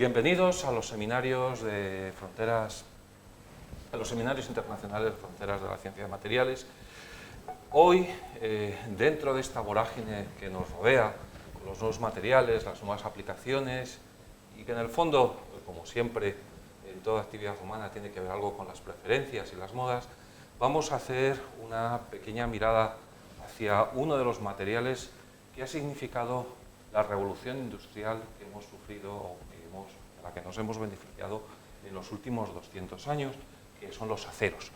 Bienvenidos a los seminarios de fronteras, a los seminarios internacionales de fronteras de la ciencia de materiales. Hoy, dentro de esta vorágine que nos rodea, con los nuevos materiales, las nuevas aplicaciones, y que en el fondo, como siempre, en toda actividad humana tiene que ver algo con las preferencias y las modas, vamos a hacer una pequeña mirada hacia uno de los materiales que ha significado la revolución industrial que hemos sufrido o de la que nos hemos beneficiado en los últimos 200 años, que son los aceros.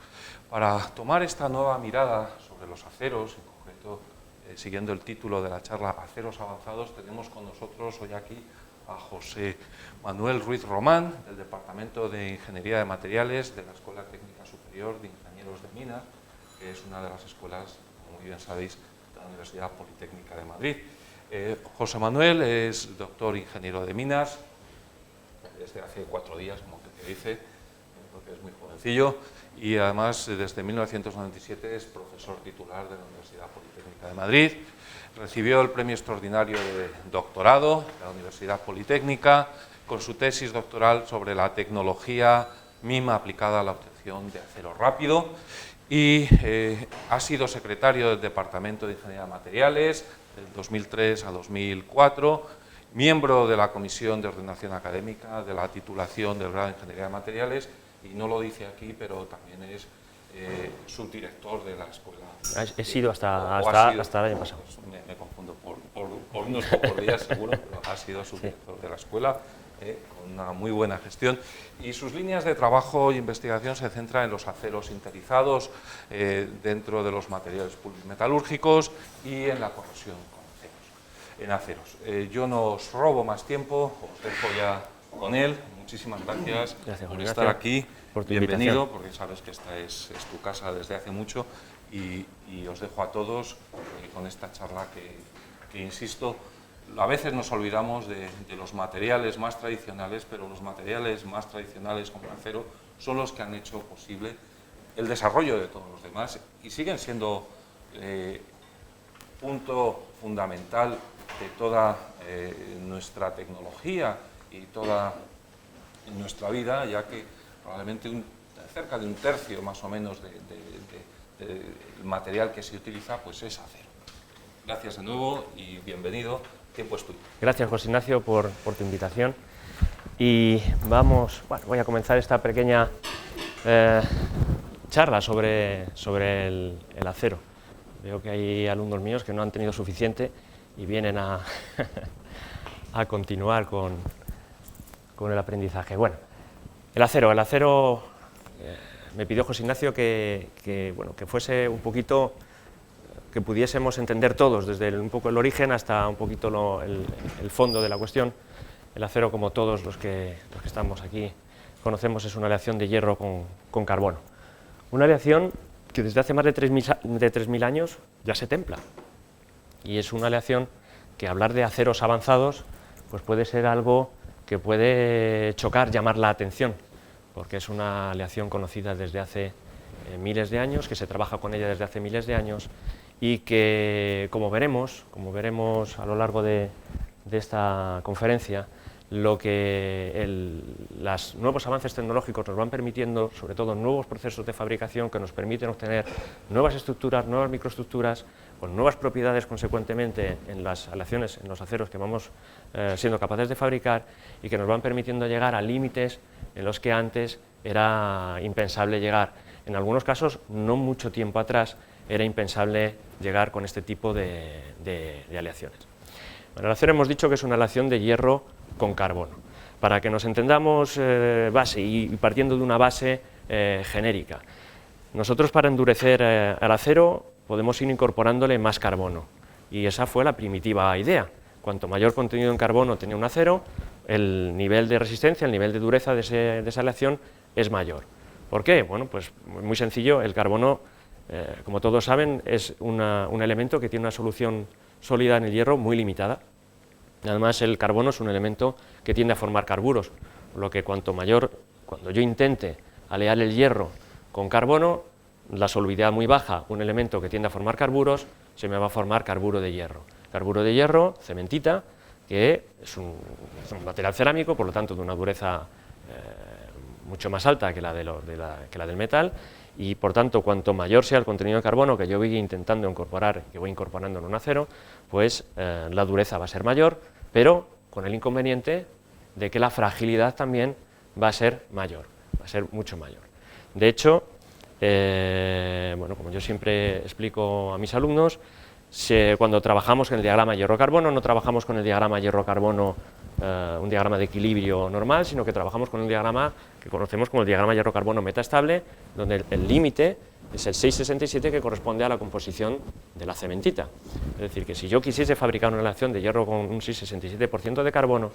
Para tomar esta nueva mirada sobre los aceros, en concreto, siguiendo el título de la charla Aceros Avanzados, tenemos con nosotros hoy aquí a José Manuel Ruiz Román, del Departamento de Ingeniería de Materiales de la Escuela Técnica Superior de Ingenieros de Minas, que es una de las escuelas, como muy bien sabéis, de la Universidad Politécnica de Madrid. José Manuel es doctor ingeniero de minas, desde hace 4 días, como que te dice, porque es muy jovencillo, y además desde 1997 es profesor titular de la Universidad Politécnica de Madrid. Recibió el premio extraordinario de doctorado de la Universidad Politécnica con su tesis doctoral sobre la tecnología MIM aplicada a la obtención de acero rápido, y ha sido secretario del Departamento de Ingeniería de Materiales del 2003 a 2004, miembro de la Comisión de Ordenación Académica de la titulación del grado de Ingeniería de Materiales, y no lo dice aquí, pero también es subdirector de la escuela. He sido hasta el año pasado. Pues me confundo por unos pocos días seguro, pero ha sido subdirector de la escuela, con una muy buena gestión. Y sus líneas de trabajo e investigación se centran en los aceros sinterizados dentro de los materiales metalúrgicos y en la corrosión en aceros. Yo no os robo más tiempo, os dejo ya con él. Muchísimas gracias por estar aquí. Por tu Bienvenido, invitación. porque sabes que esta es tu casa desde hace mucho, y os dejo a todos con esta charla que, insisto, a veces nos olvidamos de los materiales más tradicionales, pero los materiales más tradicionales como el acero son los que han hecho posible el desarrollo de todos los demás y siguen siendo punto fundamental de toda nuestra tecnología y toda nuestra vida, ya que probablemente cerca de un tercio más o menos del material que se utiliza pues es acero. Gracias de nuevo y bienvenido. Tiempo es tuyo. Gracias, José Ignacio, por tu invitación. Y voy a comenzar esta pequeña charla sobre el acero. Veo que hay alumnos míos que no han tenido suficiente y vienen a continuar con el aprendizaje. Bueno, el acero me pidió José Ignacio que fuese un poquito, que pudiésemos entender todos, desde un poco el origen hasta un poquito el fondo de la cuestión. El acero, como todos los que estamos aquí conocemos, es una aleación de hierro con carbono. Una aleación que desde hace más de 3.000 años ya se templa. Y es una aleación que hablar de aceros avanzados pues puede ser algo que puede chocar, llamar la atención, porque es una aleación conocida desde hace miles de años, que se trabaja con ella desde hace miles de años y que, como veremos a lo largo de esta conferencia, lo que los nuevos avances tecnológicos nos van permitiendo, sobre todo nuevos procesos de fabricación que nos permiten obtener nuevas estructuras, nuevas microestructuras, con nuevas propiedades consecuentemente en las aleaciones, en los aceros que vamos siendo capaces de fabricar y que nos van permitiendo llegar a límites en los que antes era impensable llegar. En algunos casos, no mucho tiempo atrás, era impensable llegar con este tipo de aleaciones. Bueno, el acero hemos dicho que es una aleación de hierro con carbono. Para que nos entendamos base y partiendo de una base genérica. Nosotros, para endurecer al acero podemos ir incorporándole más carbono, y esa fue la primitiva idea. Cuanto mayor contenido en carbono tenía un acero, el nivel de resistencia, el nivel de dureza de esa aleación es mayor. ¿Por qué? Bueno, pues muy sencillo. El carbono, como todos saben, es un elemento que tiene una solución sólida en el hierro muy limitada. Además, el carbono es un elemento que tiende a formar carburos, por lo que cuando yo intente alear el hierro con carbono, la solubilidad muy baja, un elemento que tiende a formar carburos, se me va a formar carburo de hierro. Carburo de hierro, cementita, que es un material cerámico, por lo tanto de una dureza mucho más alta que la del metal, y por tanto cuanto mayor sea el contenido de carbono que yo voy intentando incorporar, que voy incorporando en un acero, pues la dureza va a ser mayor, pero con el inconveniente de que la fragilidad también va a ser mayor, va a ser mucho mayor. De hecho, bueno, como yo siempre explico a mis alumnos, cuando trabajamos en el diagrama hierro-carbono, no trabajamos con el diagrama hierro-carbono, un diagrama de equilibrio normal, sino que trabajamos con un diagrama que conocemos como el diagrama hierro-carbono metaestable, donde el límite es el 6,67, que corresponde a la composición de la cementita. Es decir, que si yo quisiese fabricar una aleación de hierro con un 6,67% de carbono,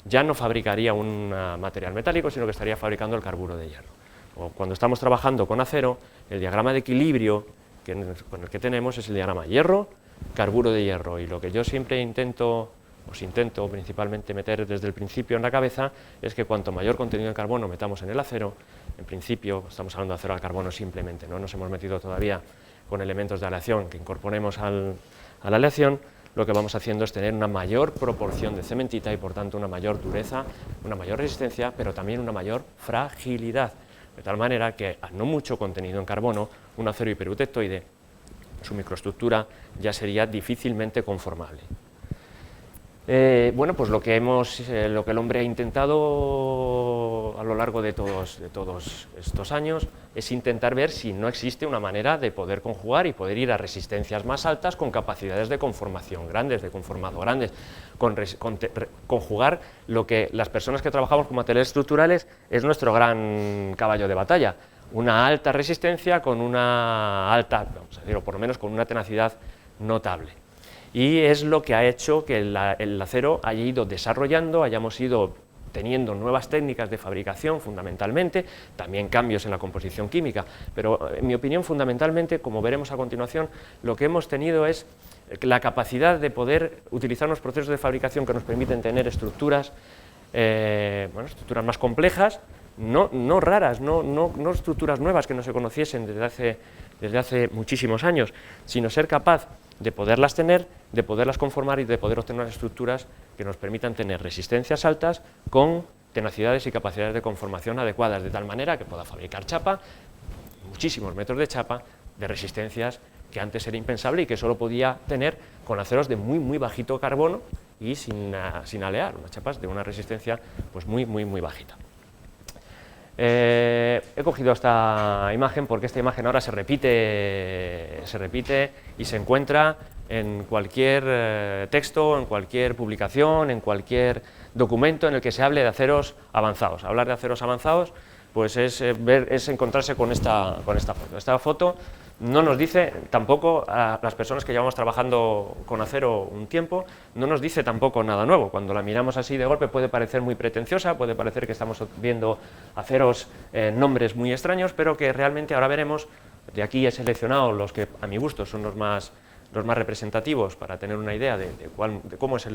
ya no fabricaría un material metálico, sino que estaría fabricando el carburo de hierro. O cuando estamos trabajando con acero, el diagrama de equilibrio con el que tenemos es el diagrama hierro, carburo de hierro, y lo que yo siempre intento principalmente meter desde el principio en la cabeza es que cuanto mayor contenido de carbono metamos en el acero, en principio estamos hablando de acero al carbono simplemente, no nos hemos metido todavía con elementos de aleación que incorporemos a la aleación, lo que vamos haciendo es tener una mayor proporción de cementita y por tanto una mayor dureza, una mayor resistencia, pero también una mayor fragilidad, de tal manera que a no mucho contenido en carbono, un acero hiperutectoide, su microestructura ya sería difícilmente conformable. Bueno, pues lo que el hombre ha intentado a lo largo de todos estos años es intentar ver si no existe una manera de poder conjugar y poder ir a resistencias más altas con capacidades de conformación grandes, de conformado grandes, conjugar lo que las personas que trabajamos con materiales estructurales es nuestro gran caballo de batalla, una alta resistencia con una alta, vamos a decir, o por lo menos con una tenacidad notable. Y es lo que ha hecho que el acero haya ido desarrollando, hayamos ido teniendo nuevas técnicas de fabricación fundamentalmente, también cambios en la composición química, pero en mi opinión fundamentalmente, como veremos a continuación, lo que hemos tenido es la capacidad de poder utilizar unos procesos de fabricación que nos permiten tener estructuras, estructuras más complejas, no raras, no estructuras nuevas que no se conociesen desde hace muchísimos años, sino ser capaz de poderlas tener, de poderlas conformar y de poder obtener unas estructuras que nos permitan tener resistencias altas con tenacidades y capacidades de conformación adecuadas, de tal manera que pueda fabricar chapa, muchísimos metros de chapa, de resistencias que antes era impensable y que solo podía tener con aceros de muy bajito carbono y sin alear, unas chapas de una resistencia pues muy bajita. He cogido esta imagen porque esta imagen ahora se repite y se encuentra en cualquier texto, en cualquier publicación, en cualquier documento en el que se hable de aceros avanzados. Hablar de aceros avanzados pues es encontrarse con esta foto. Esta foto no nos dice tampoco, a las personas que llevamos trabajando con acero un tiempo, no nos dice tampoco nada nuevo. Cuando la miramos así de golpe puede parecer muy pretenciosa, puede parecer que estamos viendo aceros, nombres muy extraños, pero que realmente ahora veremos. De aquí he seleccionado los que a mi gusto son los más representativos para tener una idea de cómo es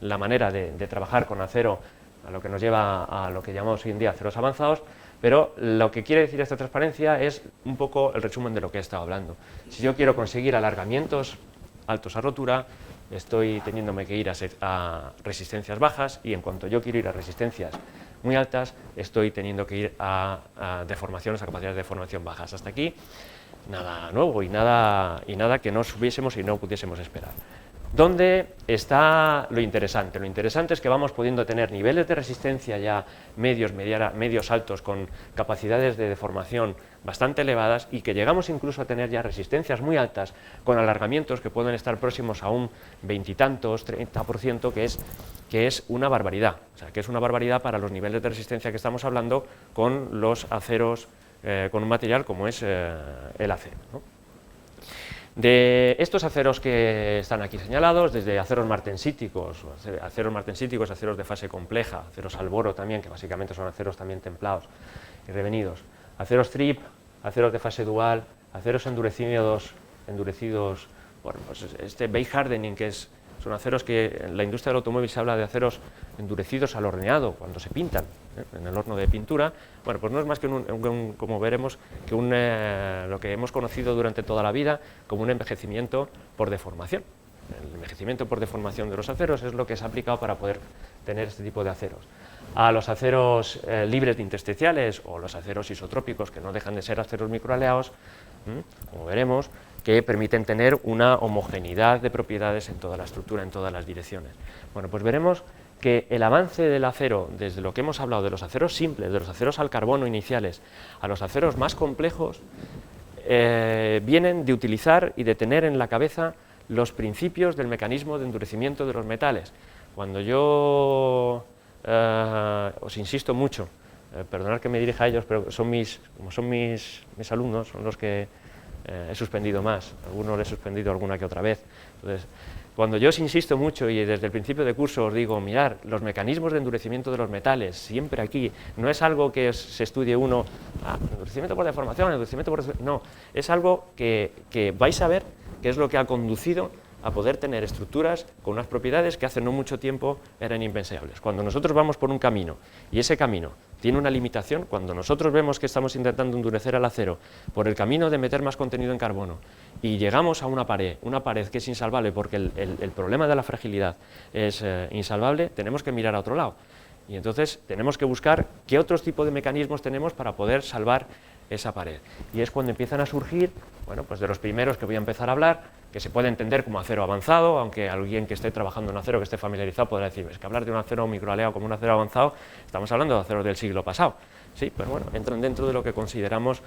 la manera de trabajar con acero, a lo que nos lleva a lo que llamamos hoy en día aceros avanzados. Pero lo que quiere decir esta transparencia es un poco el resumen de lo que he estado hablando. Si yo quiero conseguir alargamientos altos a rotura, estoy teniéndome que ir a resistencias bajas, y en cuanto yo quiero ir a resistencias muy altas, estoy teniendo que ir a deformaciones, a capacidades de deformación bajas. Hasta aquí, nada nuevo y nada que no supiésemos y no pudiésemos esperar. ¿Dónde está lo interesante? Lo interesante es que vamos pudiendo tener niveles de resistencia ya medios altos, con capacidades de deformación bastante elevadas, y que llegamos incluso a tener ya resistencias muy altas con alargamientos que pueden estar próximos a un 20 y tantos, 30%, que es una barbaridad. O sea, que es una barbaridad para los niveles de resistencia que estamos hablando con los aceros, con un material como es el acero, ¿no? De estos aceros que están aquí señalados, desde aceros martensíticos, aceros de fase compleja, aceros alboro también, que básicamente son aceros también templados y revenidos, aceros trip, aceros de fase dual, aceros endurecidos, bueno, pues este base hardening, que son aceros que en la industria del automóvil se habla de aceros endurecidos al horneado, cuando se pintan, en el horno de pintura. Bueno, pues no es más que como veremos, que lo que hemos conocido durante toda la vida como un envejecimiento por deformación. el envejecimiento por deformación de los aceros es lo que se ha aplicado para poder tener este tipo de aceros. A los aceros libres de intersticiales o los aceros isotrópicos, que no dejan de ser aceros microaleados, como veremos, que permiten tener una homogeneidad de propiedades en toda la estructura, en todas las direcciones. Bueno, pues veremos que el avance del acero, desde lo que hemos hablado de los aceros simples, de los aceros al carbono iniciales, a los aceros más complejos, vienen de utilizar y de tener en la cabeza los principios del mecanismo de endurecimiento de los metales. Cuando yo os insisto mucho, perdonad que me dirija a ellos, pero como son mis alumnos, son los que he suspendido más, algunos les he suspendido alguna que otra vez. Entonces, cuando yo os insisto mucho y desde el principio de curso os digo, mirad, los mecanismos de endurecimiento de los metales, siempre aquí, no es algo que se estudie uno, endurecimiento por deformación, endurecimiento por... No, es algo que vais a ver que es lo que ha conducido a poder tener estructuras con unas propiedades que hace no mucho tiempo eran impensables. Cuando nosotros vamos por un camino y ese camino tiene una limitación, cuando nosotros vemos que estamos intentando endurecer el acero por el camino de meter más contenido en carbono y llegamos a una pared que es insalvable porque el problema de la fragilidad es insalvable, tenemos que mirar a otro lado. Y entonces tenemos que buscar qué otros tipos de mecanismos tenemos para poder salvar esa pared. Y es cuando empiezan a surgir, bueno, pues de los primeros que voy a empezar a hablar, que se puede entender como acero avanzado, aunque alguien que esté trabajando en acero, que esté familiarizado, podrá decir, es que hablar de un acero microaleado como un acero avanzado, estamos hablando de aceros del siglo pasado. Sí, pero bueno, entran dentro de lo que consideramos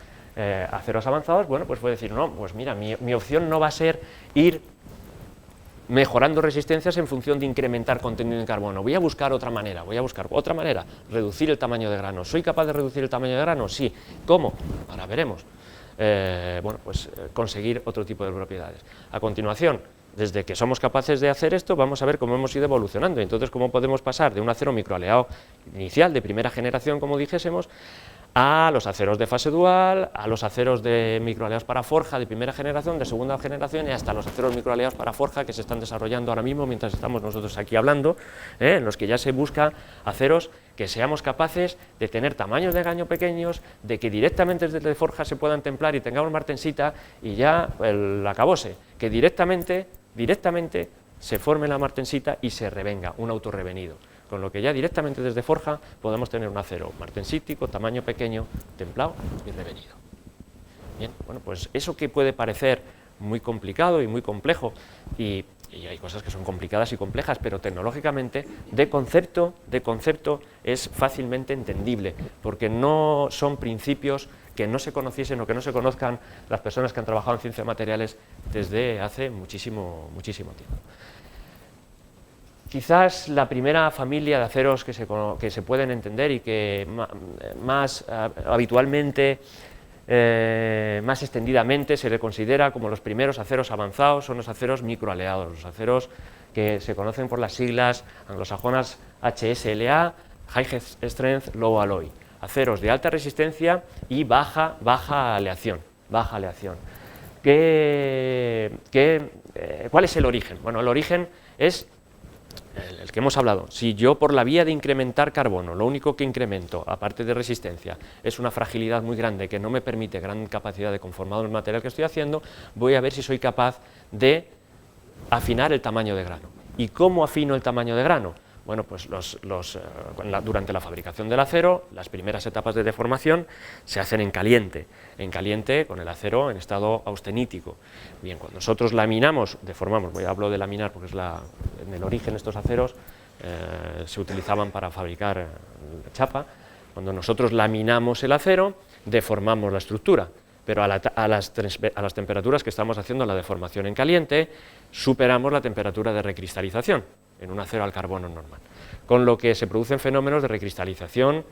aceros avanzados. Bueno, pues puede decir, no, pues mira, mi opción no va a ser ir mejorando resistencias en función de incrementar contenido en carbono. Voy a buscar otra manera, reducir el tamaño de grano. ¿Soy capaz de reducir el tamaño de grano? Sí. ¿Cómo? Ahora veremos. Conseguir otro tipo de propiedades. A continuación, desde que somos capaces de hacer esto, vamos a ver cómo hemos ido evolucionando. Entonces, cómo podemos pasar de un acero microaleado inicial de primera generación, como dijésemos, a los aceros de fase dual, a los aceros de microaleados para forja de primera generación, de segunda generación y hasta los aceros microaleados para forja que se están desarrollando ahora mismo mientras estamos nosotros aquí hablando, en los que ya se busca aceros que seamos capaces de tener tamaños de gaño pequeños, de que directamente desde forja se puedan templar y tengamos martensita y ya el acabose, que directamente se forme la martensita y se revenga, un autorrevenido. Con lo que ya directamente desde forja podemos tener un acero martensítico, tamaño pequeño, templado y revenido. Bien, bueno, pues eso que puede parecer muy complicado y muy complejo, y hay cosas que son complicadas y complejas, pero tecnológicamente, de concepto es fácilmente entendible, porque no son principios que no se conociesen o que no se conozcan las personas que han trabajado en ciencia de materiales desde hace muchísimo tiempo. Quizás la primera familia de aceros que se pueden entender y que más habitualmente, más extendidamente se le considera como los primeros aceros avanzados son los aceros microaleados, los aceros que se conocen por las siglas anglosajonas HSLA, High Strength Low Alloy, aceros de alta resistencia y baja aleación. ¿Cuál es el origen? Bueno, el origen es el que hemos hablado. Si yo por la vía de incrementar carbono, lo único que incremento, aparte de resistencia, es una fragilidad muy grande que no me permite gran capacidad de conformado en el material que estoy haciendo, voy a ver si soy capaz de afinar el tamaño de grano. ¿Y cómo afino el tamaño de grano? Bueno, pues durante la fabricación del acero, las primeras etapas de deformación se hacen en caliente con el acero en estado austenítico. Bien, cuando nosotros laminamos, deformamos, hablo de laminar porque en el origen estos aceros se utilizaban para fabricar chapa. Cuando nosotros laminamos el acero, deformamos la estructura, pero a las temperaturas que estamos haciendo la deformación en caliente, superamos la temperatura de recristalización en un acero al carbono normal, con lo que se producen fenómenos de recristalización,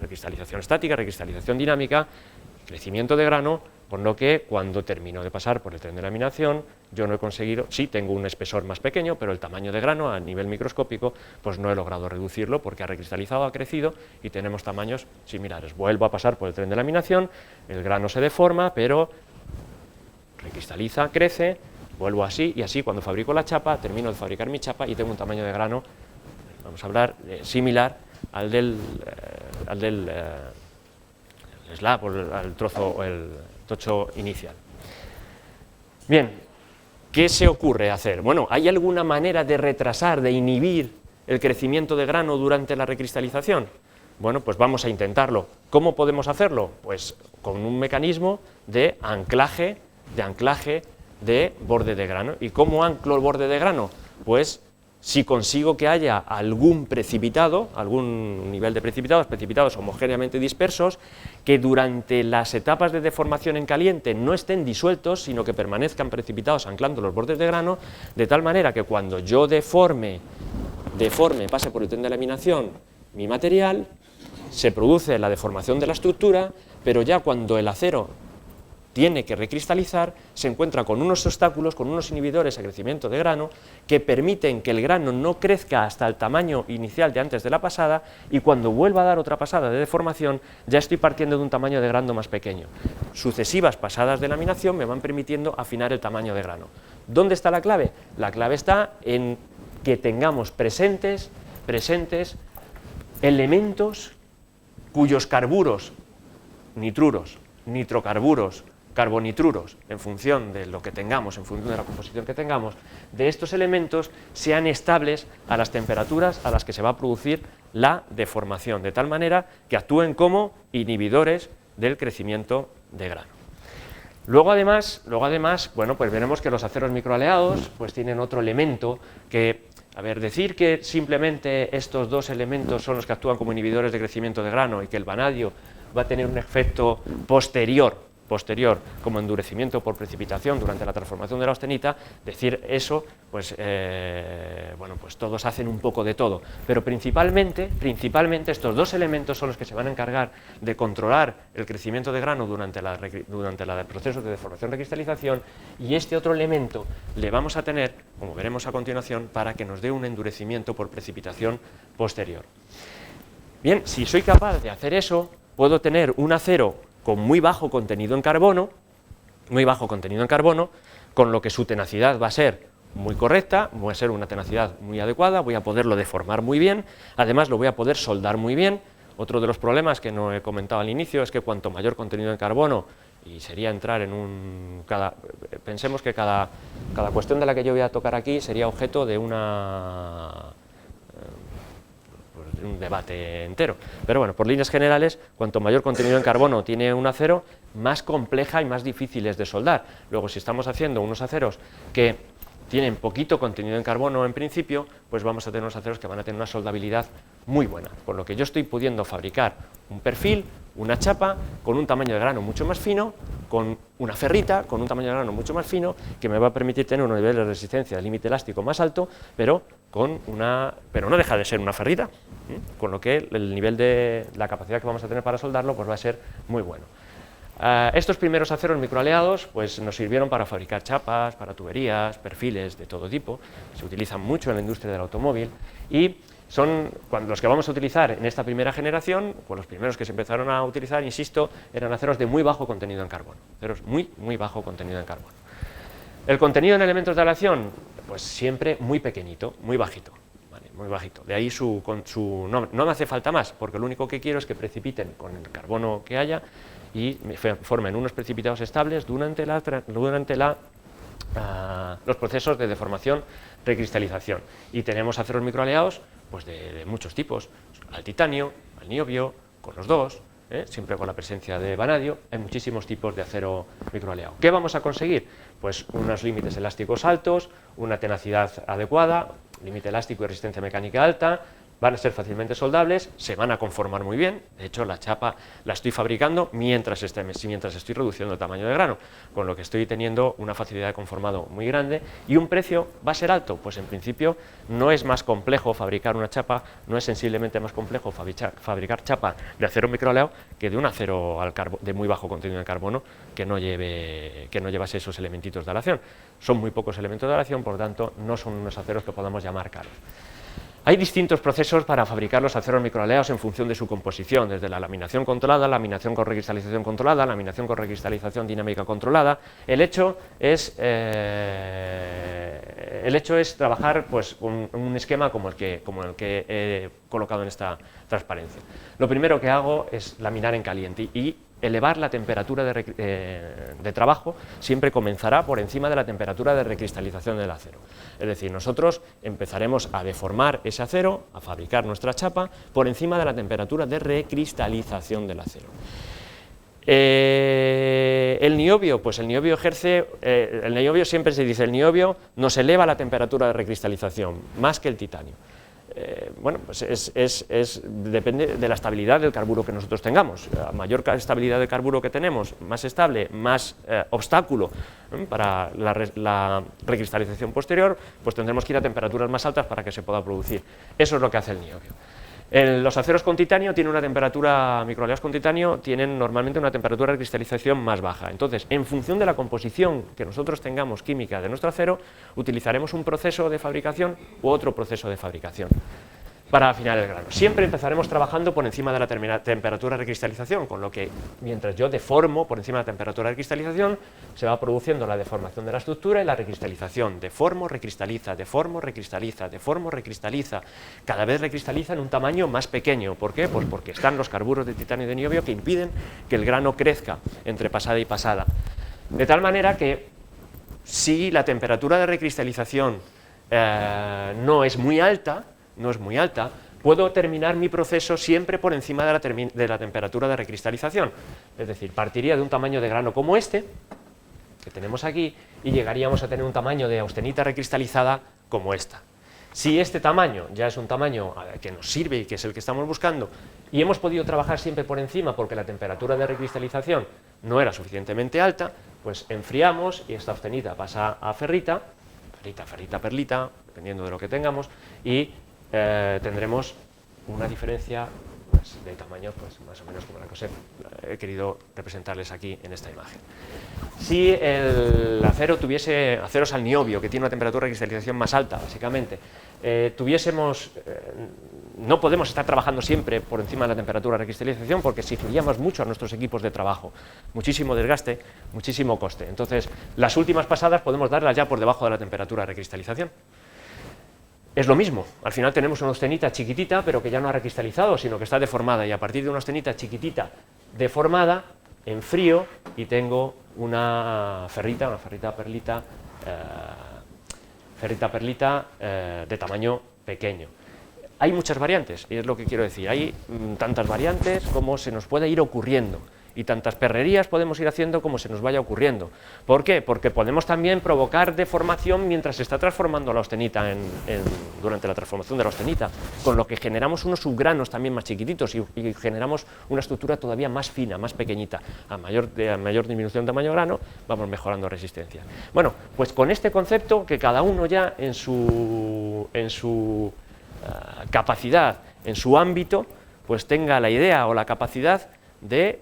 recristalización estática, recristalización dinámica, crecimiento de grano, con lo que cuando termino de pasar por el tren de laminación, yo no he conseguido, sí tengo un espesor más pequeño, pero el tamaño de grano a nivel microscópico, pues no he logrado reducirlo porque ha recristalizado, ha crecido y tenemos tamaños similares. Vuelvo a pasar por el tren de laminación, el grano se deforma, pero recristaliza, crece, vuelvo así y así cuando fabrico la chapa, termino de fabricar mi chapa y tengo un tamaño de grano, vamos a hablar, similar al del slab o al trozo o el tocho inicial. Bien, ¿Qué se ocurre hacer? Bueno, ¿hay alguna manera de retrasar, de inhibir el crecimiento de grano durante la recristalización? Bueno, pues vamos a intentarlo. ¿Cómo podemos hacerlo? Pues con un mecanismo de anclaje de borde de grano. ¿Y cómo anclo el borde de grano? Pues si consigo que haya algún precipitado, algún nivel de precipitados homogéneamente dispersos, que durante las etapas de deformación en caliente no estén disueltos, sino que permanezcan precipitados anclando los bordes de grano, de tal manera que cuando yo deforme, pase por el tren de laminación mi material, se produce la deformación de la estructura, pero ya cuando el acero tiene que recristalizar, se encuentra con unos obstáculos, con unos inhibidores a crecimiento de grano, que permiten que el grano no crezca hasta el tamaño inicial de antes de la pasada, y cuando vuelva a dar otra pasada de deformación, ya estoy partiendo de un tamaño de grano más pequeño. Sucesivas pasadas de laminación me van permitiendo afinar el tamaño de grano. ¿Dónde está la clave? La clave está en que tengamos presentes elementos cuyos carburos, nitruros, nitrocarburos, carbonitruros, en función de lo que tengamos, en función de la composición que tengamos, de estos elementos sean estables a las temperaturas a las que se va a producir la deformación, de tal manera que actúen como inhibidores del crecimiento de grano. Luego además, bueno, pues veremos que los aceros microaleados pues tienen otro elemento que, decir que simplemente estos dos elementos son los que actúan como inhibidores de crecimiento de grano y que el vanadio va a tener un efecto posterior como endurecimiento por precipitación durante la transformación de la austenita, decir eso, pues todos hacen un poco de todo, pero principalmente estos dos elementos son los que se van a encargar de controlar el crecimiento de grano durante el proceso de deformación recristalización, y este otro elemento le vamos a tener, como veremos a continuación, para que nos dé un endurecimiento por precipitación posterior. Bien, si soy capaz de hacer eso, puedo tener un acero con muy bajo contenido en carbono, con lo que su tenacidad va a ser muy correcta, va a ser una tenacidad muy adecuada, voy a poderlo deformar muy bien, además lo voy a poder soldar muy bien. Otro de los problemas que no he comentado al inicio es que cuanto mayor contenido en carbono, y sería entrar en pensemos que cada cuestión de la que yo voy a tocar aquí sería objeto de un debate entero, pero bueno, por líneas generales, cuanto mayor contenido en carbono tiene un acero, más compleja y más difícil es de soldar. Luego, si estamos haciendo unos aceros que tienen poquito contenido en carbono en principio, pues vamos a tener unos aceros que van a tener una soldabilidad muy buena, por lo que yo estoy pudiendo fabricar un perfil, una chapa, con un tamaño de grano mucho más fino, con una ferrita, con un tamaño de grano mucho más fino, que me va a permitir tener un nivel de resistencia de límite elástico más alto, pero no deja de ser una ferrita, con lo que el nivel de la capacidad que vamos a tener para soldarlo pues va a ser muy bueno. Estos primeros aceros microaleados pues nos sirvieron para fabricar chapas, para tuberías, perfiles de todo tipo, se utilizan mucho en la industria del automóvil, y son los que vamos a utilizar en esta primera generación, pues los primeros que se empezaron a utilizar, insisto, eran aceros de muy bajo contenido en carbono, aceros muy bajo contenido en carbono. El contenido en elementos de aleación, pues siempre muy pequeñito, muy bajito, ¿vale? Muy bajito. De ahí no me hace falta más, porque lo único que quiero es que precipiten con el carbono que haya y me formen unos precipitados estables durante los procesos de deformación, recristalización. Y tenemos aceros microaleados pues de muchos tipos, al titanio, al niobio, con los dos, siempre con la presencia de vanadio. Hay muchísimos tipos de acero microaleado. ¿Qué vamos a conseguir? Pues unos límites elásticos altos, una tenacidad adecuada, límite elástico y resistencia mecánica alta, van a ser fácilmente soldables, se van a conformar muy bien. De hecho, la chapa la estoy fabricando mientras estoy reduciendo el tamaño de grano, con lo que estoy teniendo una facilidad de conformado muy grande. ¿Y un precio va a ser alto? Pues en principio no es más complejo fabricar una chapa, no es sensiblemente más complejo fabricar chapa de acero microaleado que de un acero de muy bajo contenido en carbono que no llevase esos elementitos de aleación. Son muy pocos elementos de aleación, por lo tanto no son unos aceros que podamos llamar caros. Hay distintos procesos para fabricar los aceros microaleados en función de su composición, desde la laminación controlada, laminación con recristalización controlada, laminación con recristalización dinámica controlada. El hecho es el hecho es trabajar pues, con un esquema como el que he colocado en esta transparencia. Lo primero que hago es laminar en caliente y elevar la temperatura de trabajo siempre comenzará por encima de la temperatura de recristalización del acero. Es decir, nosotros empezaremos a deformar ese acero, a fabricar nuestra chapa por encima de la temperatura de recristalización del acero. El niobio, pues el niobio ejerce, el niobio siempre se dice, el niobio nos eleva la temperatura de recristalización, más que el titanio. Bueno, pues depende de la estabilidad del carburo que nosotros tengamos. A mayor estabilidad del carburo que tenemos, más estable, más obstáculo para la recristalización posterior, pues tendremos que ir a temperaturas más altas para que se pueda producir. Eso es lo que hace el niobio. Los aceros con titanio tienen una temperatura, microaleados con titanio tienen normalmente una temperatura de cristalización más baja. Entonces, en función de la composición que nosotros tengamos química de nuestro acero, utilizaremos un proceso de fabricación u otro proceso de fabricación para afinar el grano. Siempre empezaremos trabajando por encima de la temperatura de cristalización, con lo que mientras yo deformo por encima de la temperatura de cristalización, se va produciendo la deformación de la estructura y la recristalización. Deformo, recristaliza, deformo, recristaliza, deformo, recristaliza. Cada vez recristaliza en un tamaño más pequeño. ¿Por qué? Pues porque están los carburos de titanio y de niobio que impiden que el grano crezca entre pasada y pasada. De tal manera que si la temperatura de recristalización no es muy alta, puedo terminar mi proceso siempre por encima de la temperatura de recristalización. Es decir, partiría de un tamaño de grano como este, que tenemos aquí, y llegaríamos a tener un tamaño de austenita recristalizada como esta. Si este tamaño ya es un tamaño que nos sirve y que es el que estamos buscando, y hemos podido trabajar siempre por encima porque la temperatura de recristalización no era suficientemente alta, pues enfriamos y esta austenita pasa a ferrita, ferrita, perlita, dependiendo de lo que tengamos, y tendremos una diferencia pues, de tamaño pues, más o menos como la que os he querido representarles aquí en esta imagen. Si el acero tuviese aceros al niobio, que tiene una temperatura de cristalización más alta, básicamente, no podemos estar trabajando siempre por encima de la temperatura de recristalización porque exigiríamos mucho a nuestros equipos de trabajo, muchísimo desgaste, muchísimo coste. Entonces, las últimas pasadas podemos darlas ya por debajo de la temperatura de recristalización. Es lo mismo, al final tenemos una austenita chiquitita, pero que ya no ha recristalizado, sino que está deformada, y a partir de una austenita chiquitita deformada, enfrío y tengo una ferrita perlita de tamaño pequeño. Hay muchas variantes, y es lo que quiero decir, hay tantas variantes como se nos puede ir ocurriendo, y tantas perrerías podemos ir haciendo como se nos vaya ocurriendo. ¿Por qué? Porque podemos también provocar deformación mientras se está transformando la austenita durante la transformación de la austenita, con lo que generamos unos subgranos también más chiquititos y generamos una estructura todavía más fina, más pequeñita. A mayor disminución de tamaño grano, vamos mejorando resistencia. Bueno, pues con este concepto, que cada uno ya en su capacidad, en su ámbito, pues tenga la idea o la capacidad de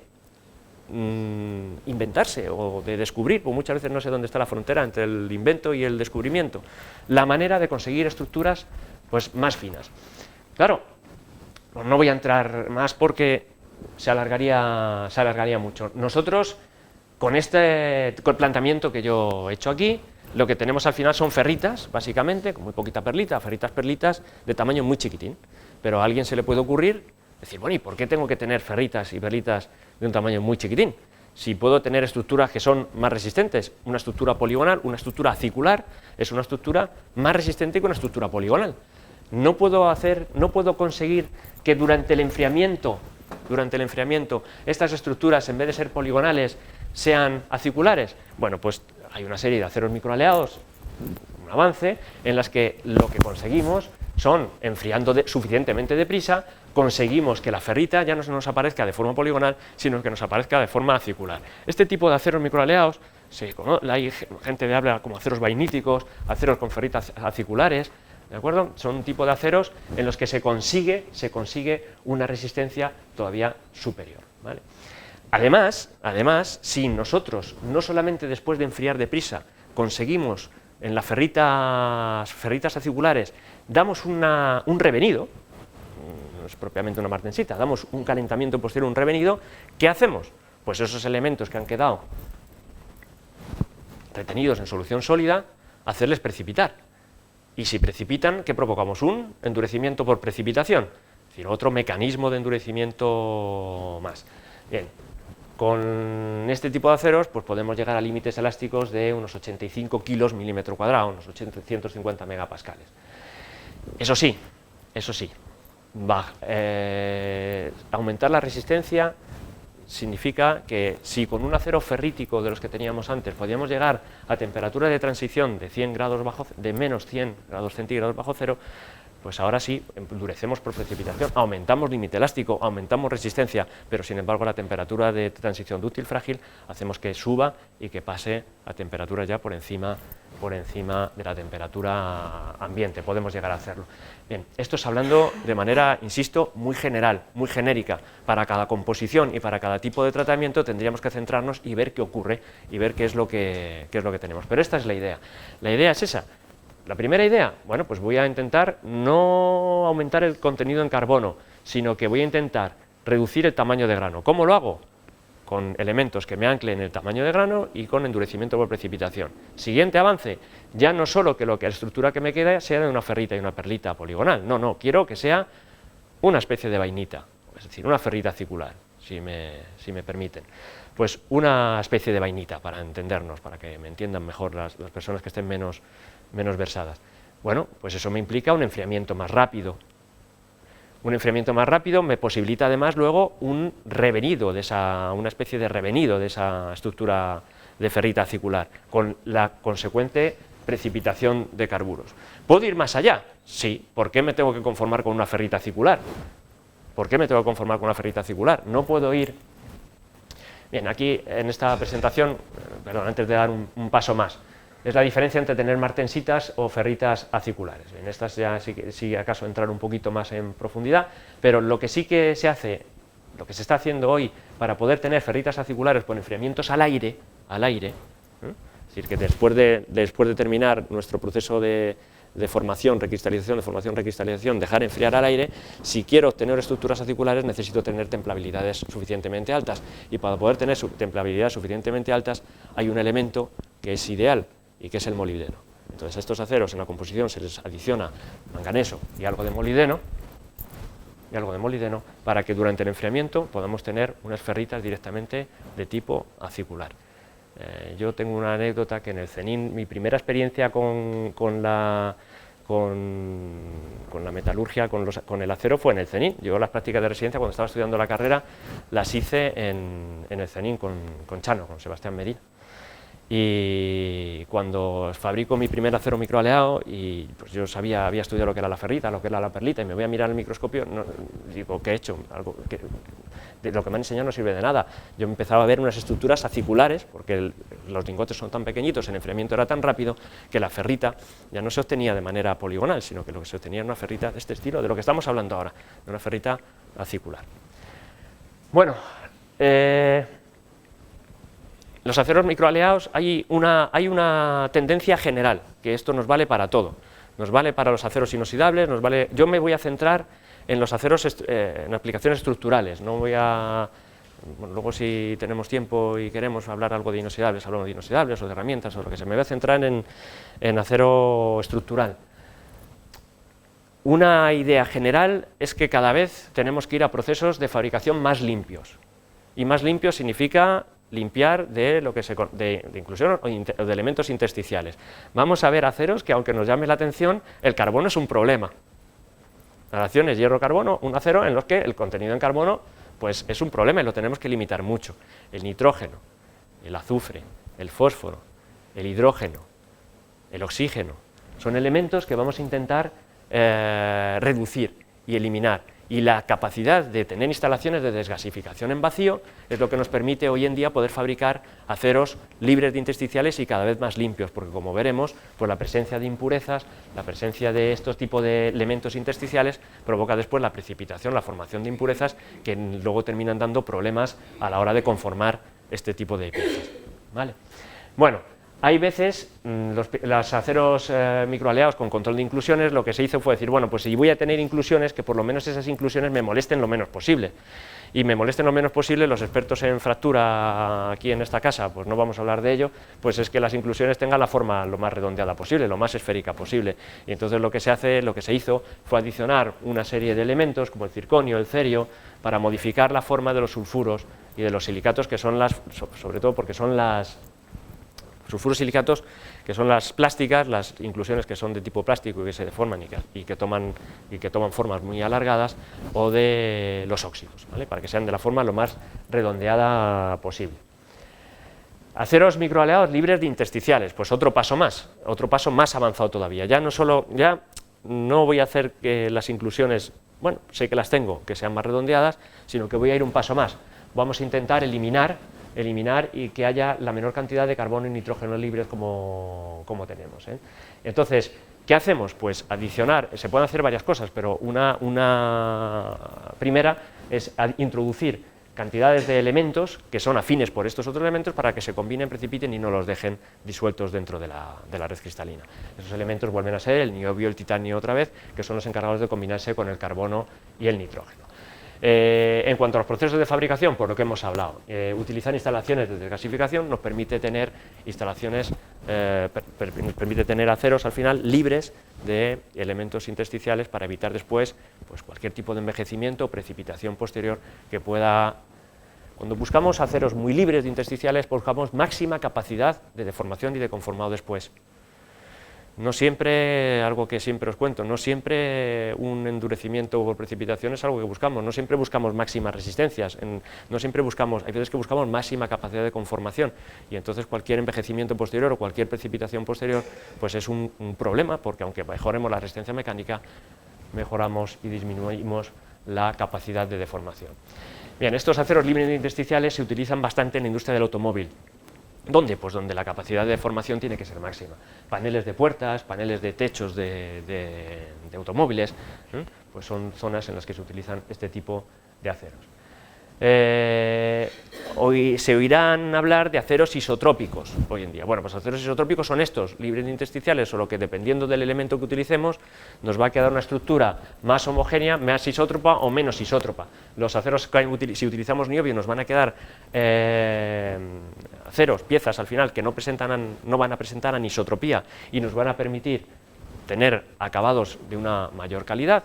inventarse o de descubrir, porque muchas veces no sé dónde está la frontera entre el invento y el descubrimiento, la manera de conseguir estructuras pues, más finas. Claro, no voy a entrar más porque se alargaría mucho. Nosotros, con el planteamiento que yo he hecho aquí, lo que tenemos al final son ferritas, básicamente, con muy poquita perlita, perlitas de tamaño muy chiquitín, pero a alguien se le puede ocurrir decir, bueno, ¿y por qué tengo que tener ferritas y perlitas de un tamaño muy chiquitín? Si puedo tener estructuras que son más resistentes, una estructura poligonal, una estructura acicular, es una estructura más resistente que una estructura poligonal. No puedo conseguir que durante el enfriamiento, estas estructuras, en vez de ser poligonales, sean aciculares. Bueno, pues hay una serie de aceros microaleados, un avance, en las que lo que conseguimos son, enfriando suficientemente deprisa, conseguimos que la ferrita ya no se nos aparezca de forma poligonal, sino que nos aparezca de forma acicular. Este tipo de aceros microaleados, hay gente que habla como aceros vainíticos, aceros con ferritas aciculares, ¿de acuerdo? Son un tipo de aceros en los que se consigue una resistencia todavía superior, ¿vale? Además, si nosotros, no solamente después de enfriar deprisa, conseguimos en las ferritas aciculares, damos un revenido, no es propiamente una martensita, damos un calentamiento posterior, un revenido, ¿qué hacemos? Pues esos elementos que han quedado retenidos en solución sólida, hacerles precipitar. Y si precipitan, ¿qué provocamos? Un endurecimiento por precipitación, es decir, otro mecanismo de endurecimiento más. Bien, con este tipo de aceros pues podemos llegar a límites elásticos de unos 85 kilos milímetro cuadrado, unos 850 megapascales. Eso sí, aumentar la resistencia significa que si con un acero ferrítico de los que teníamos antes podíamos llegar a temperatura de transición de menos 100 grados centígrados bajo cero, pues ahora sí, endurecemos por precipitación, aumentamos límite elástico, aumentamos resistencia, pero sin embargo la temperatura de transición dúctil frágil hacemos que suba y que pase a temperaturas ya por encima de la temperatura ambiente, podemos llegar a hacerlo. Bien, esto es hablando de manera, insisto, muy general, muy genérica. Para cada composición y para cada tipo de tratamiento tendríamos que centrarnos y ver qué ocurre y ver qué es lo que tenemos. Pero esta es la idea. La idea es esa. La primera idea, bueno, pues voy a intentar no aumentar el contenido en carbono, sino que voy a intentar reducir el tamaño de grano. ¿Cómo lo hago? Con elementos que me anclen el tamaño de grano y con endurecimiento por precipitación. Siguiente avance, ya no solo que la estructura que me queda sea de una ferrita y una perlita poligonal, no, quiero que sea una especie de vainita, es decir, una ferrita circular, si me permiten. Pues una especie de vainita, para entendernos, para que me entiendan mejor las personas que estén menos versadas. Bueno, pues eso me implica un enfriamiento más rápido. Un enfriamiento más rápido me posibilita además luego una especie de revenido de esa estructura de ferrita circular, con la consecuente precipitación de carburos. ¿Puedo ir más allá? Sí. ¿Por qué me tengo que conformar con una ferrita circular? ¿Por qué me tengo que conformar con una ferrita circular? No puedo ir... Bien, aquí en esta presentación, perdón, antes de dar un paso más, es la diferencia entre tener martensitas o ferritas aciculares. En estas ya sí acaso entrar un poquito más en profundidad, pero lo que sí que se hace, lo que se está haciendo hoy para poder tener ferritas aciculares con enfriamientos al aire, es decir, que después de terminar nuestro proceso de formación, recristalización, dejar enfriar al aire, si quiero obtener estructuras aciculares necesito tener templabilidades suficientemente altas, y para poder tener templabilidades suficientemente altas hay un elemento que es ideal, y que es el molibdeno. Entonces a estos aceros en la composición se les adiciona manganeso y algo de molibdeno, para que durante el enfriamiento podamos tener unas ferritas directamente de tipo acicular. Yo tengo una anécdota que en el CENIN, mi primera experiencia con la metalurgia, con el acero, fue en el CENIN. Yo las prácticas de residencia, cuando estaba estudiando la carrera, las hice en el CENIN con Chano, con Sebastián Medina. Y cuando fabrico mi primer acero microaleado, y pues yo había estudiado lo que era la ferrita, lo que era la perlita, y me voy a mirar el microscopio, digo, ¿qué he hecho? Algo que de lo que me han enseñado no sirve de nada. Yo empezaba a ver unas estructuras aciculares, porque los lingotes son tan pequeñitos, el enfriamiento era tan rápido, que la ferrita ya no se obtenía de manera poligonal, sino que lo que se obtenía era una ferrita de este estilo, de lo que estamos hablando ahora, de una ferrita acicular. Bueno, los aceros microaleados hay una tendencia general, que esto nos vale para todo. Nos vale para los aceros inoxidables, yo me voy a centrar en los aceros en aplicaciones estructurales, no voy a... Bueno, luego si tenemos tiempo y queremos hablar algo de inoxidables, hablamos de inoxidables o de herramientas o lo que sea, me voy a centrar en acero estructural. Una idea general es que cada vez tenemos que ir a procesos de fabricación más limpios, y más limpios significa limpiar de inclusión o de elementos intersticiales. Vamos a ver aceros que, aunque nos llame la atención, el carbono es un problema. La relación es hierro-carbono, un acero en los que el contenido en carbono pues, es un problema y lo tenemos que limitar mucho. El nitrógeno, el azufre, el fósforo, el hidrógeno, el oxígeno, son elementos que vamos a intentar reducir y eliminar. Y la capacidad de tener instalaciones de desgasificación en vacío es lo que nos permite hoy en día poder fabricar aceros libres de intersticiales y cada vez más limpios, porque como veremos, pues la presencia de impurezas, la presencia de estos tipos de elementos intersticiales provoca después la precipitación, la formación de impurezas que luego terminan dando problemas a la hora de conformar este tipo de piezas. ¿Vale? Bueno, hay veces, los aceros microaleados con control de inclusiones, lo que se hizo fue decir, bueno, pues si voy a tener inclusiones, que por lo menos esas inclusiones me molesten lo menos posible. Y me molesten lo menos posible, los expertos en fractura aquí en esta casa, pues no vamos a hablar de ello, pues es que las inclusiones tengan la forma lo más redondeada posible, lo más esférica posible. Y entonces lo que se hizo fue adicionar una serie de elementos, como el circonio, el cerio, para modificar la forma de los sulfuros y de los silicatos, que son sobre todo porque son las sulfuros silicatos, que son las plásticas, las inclusiones que son de tipo plástico y que se deforman y que toman formas muy alargadas, o de los óxidos, ¿vale? Para que sean de la forma lo más redondeada posible. Aceros microaleados libres de intersticiales, pues otro paso más avanzado todavía. Ya no voy a hacer que las inclusiones, bueno, sé que las tengo, que sean más redondeadas, sino que voy a ir un paso más. Vamos a intentar eliminar y que haya la menor cantidad de carbono y nitrógeno libres como tenemos, ¿eh? Entonces, ¿qué hacemos? Pues adicionar, se pueden hacer varias cosas, pero una primera es introducir cantidades de elementos que son afines por estos otros elementos para que se combinen, precipiten y no los dejen disueltos dentro de la red cristalina. Esos elementos vuelven a ser el niobio y el titanio otra vez, que son los encargados de combinarse con el carbono y el nitrógeno. En cuanto a los procesos de fabricación, por lo que hemos hablado, utilizar instalaciones de desgasificación nos permite tener permite tener aceros al final libres de elementos intersticiales para evitar después pues, cualquier tipo de envejecimiento o precipitación posterior que pueda. Cuando buscamos aceros muy libres de intersticiales, buscamos máxima capacidad de deformación y de conformado después. No siempre, algo que siempre os cuento, no siempre un endurecimiento o precipitación es algo que buscamos, no siempre buscamos máximas resistencias, no siempre buscamos, hay veces que buscamos máxima capacidad de conformación, y entonces cualquier envejecimiento posterior o cualquier precipitación posterior pues es un problema, porque aunque mejoremos la resistencia mecánica, mejoramos y disminuimos la capacidad de deformación. Bien, estos aceros libres de intersticiales se utilizan bastante en la industria del automóvil. ¿Dónde? Pues donde la capacidad de deformación tiene que ser máxima. Paneles de puertas, paneles de techos de automóviles, pues son zonas en las que se utilizan este tipo de aceros. Hoy se oirán hablar de aceros isotrópicos hoy en día. Bueno, pues aceros isotrópicos son estos, libres de intersticiales, solo que dependiendo del elemento que utilicemos, nos va a quedar una estructura más homogénea, más isótropa o menos isótropa. Los aceros, si utilizamos niobio, nos van a quedar aceros, piezas al final que no van a presentar anisotropía y nos van a permitir tener acabados de una mayor calidad.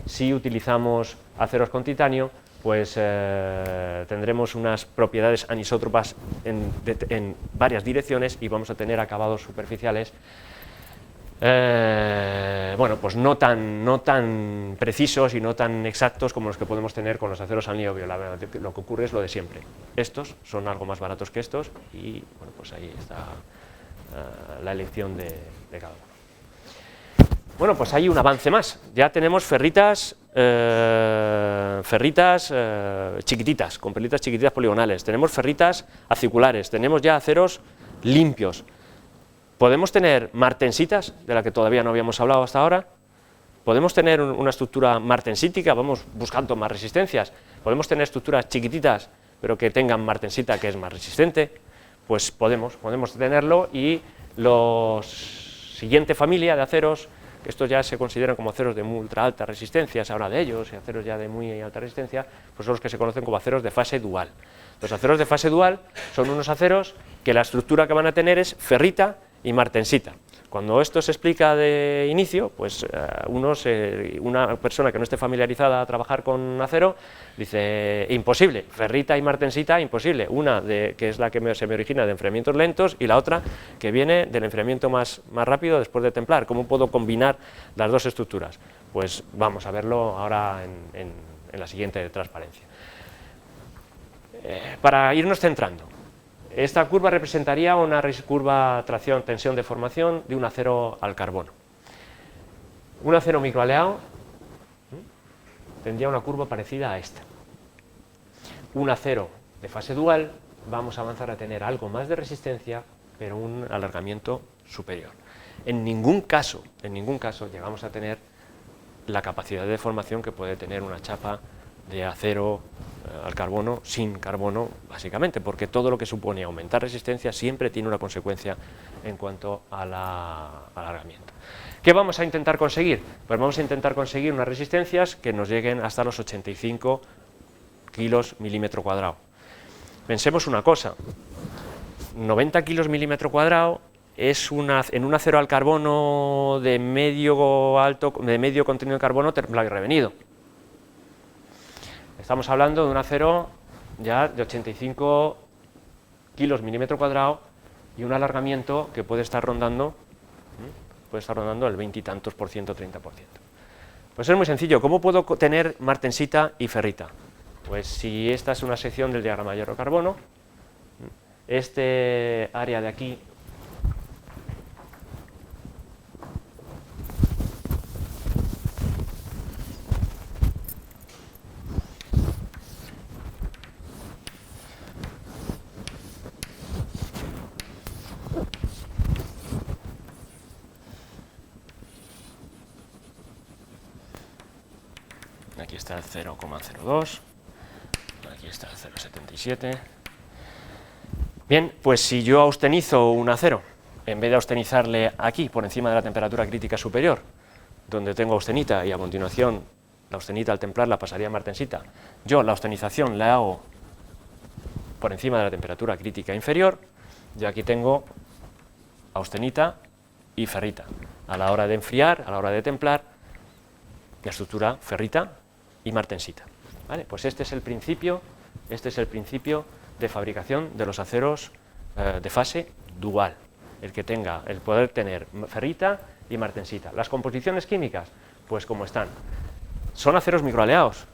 Si utilizamos aceros con titanio, pues tendremos unas propiedades anisótropas en varias direcciones y vamos a tener acabados superficiales bueno, pues no tan precisos y no tan exactos como los que podemos tener con los aceros al niobio. Lo que ocurre es lo de siempre. Estos son algo más baratos que estos y bueno, pues ahí está la elección de cada uno. Bueno, pues hay un avance más. Ya tenemos ferritas chiquititas, con perlitas chiquititas poligonales. Tenemos ferritas aciculares. Tenemos ya aceros limpios. ¿Podemos tener martensitas, de la que todavía no habíamos hablado hasta ahora? ¿Podemos tener una estructura martensítica? Vamos buscando más resistencias. ¿Podemos tener estructuras chiquititas, pero que tengan martensita, que es más resistente? Pues podemos tenerlo, y la siguiente familia de aceros, estos ya se consideran como aceros de muy ultra alta resistencia, se habla de ellos, y aceros ya de muy alta resistencia, pues son los que se conocen como aceros de fase dual. Los aceros de fase dual son unos aceros que la estructura que van a tener es ferrita y martensita. Cuando esto se explica de inicio, pues una persona que no esté familiarizada a trabajar con acero dice, imposible, ferrita y martensita, imposible. Una que es la que se me origina de enfriamientos lentos, y la otra que viene del enfriamiento más rápido después de templar. ¿Cómo puedo combinar las dos estructuras? Pues vamos a verlo ahora en la siguiente transparencia. Para irnos centrando, esta curva representaría una curva tracción, tensión, deformación de un acero al carbono. Un acero microaleado tendría una curva parecida a esta. Un acero de fase dual, vamos a avanzar a tener algo más de resistencia, pero un alargamiento superior. En ningún caso llegamos a tener la capacidad de deformación que puede tener una chapa de acero al carbono sin carbono, básicamente, porque todo lo que supone aumentar resistencia siempre tiene una consecuencia en cuanto al alargamiento. ¿Qué vamos a intentar conseguir? Pues vamos a intentar conseguir unas resistencias que nos lleguen hasta los 85 kilos milímetro cuadrado. Pensemos una cosa, 90 kilos milímetro cuadrado es en un acero al carbono de medio contenido de carbono templado y revenido. Estamos hablando de un acero ya de 85 kilos milímetro cuadrado y un alargamiento que puede estar rondando el 20 y tantos por ciento, 30%. Pues es muy sencillo. ¿Cómo puedo tener martensita y ferrita? Pues si esta es una sección del diagrama de hierro-carbono, este área de aquí aquí está el 0,02, aquí está el 0,77. Bien, pues si yo austenizo un acero, en vez de austenizarle aquí, por encima de la temperatura crítica superior, donde tengo austenita y a continuación la austenita al templarla pasaría a martensita, yo la austenización la hago por encima de la temperatura crítica inferior, yo aquí tengo austenita y ferrita. A la hora de enfriar, a la hora de templar, la estructura ferrita y martensita. ¿Vale? Pues este es el principio de fabricación de los aceros de fase dual, el poder tener ferrita y martensita. Las composiciones químicas, pues como están, son aceros microaleados.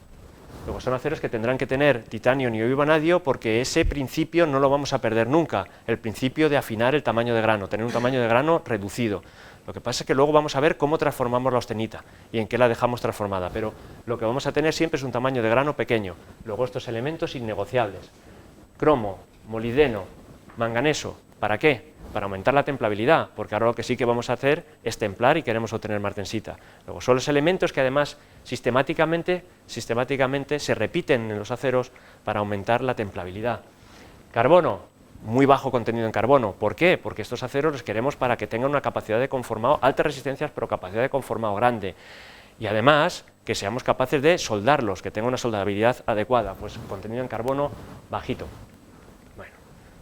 Luego son aceros que tendrán que tener titanio, niobio y vanadio, porque ese principio no lo vamos a perder nunca, el principio de afinar el tamaño de grano, tener un tamaño de grano reducido. Lo que pasa es que luego vamos a ver cómo transformamos la austenita y en qué la dejamos transformada, pero lo que vamos a tener siempre es un tamaño de grano pequeño. Luego estos elementos innegociables, cromo, molibdeno, manganeso, ¿para qué? Para aumentar la templabilidad, porque ahora lo que sí que vamos a hacer es templar y queremos obtener martensita. Luego son los elementos que además sistemáticamente se repiten en los aceros para aumentar la templabilidad. Carbono, muy bajo contenido en carbono. ¿Por qué? Porque estos aceros los queremos para que tengan una capacidad de conformado, altas resistencias, pero capacidad de conformado grande. Y además, que seamos capaces de soldarlos, que tengan una soldabilidad adecuada, pues contenido en carbono bajito. Bueno,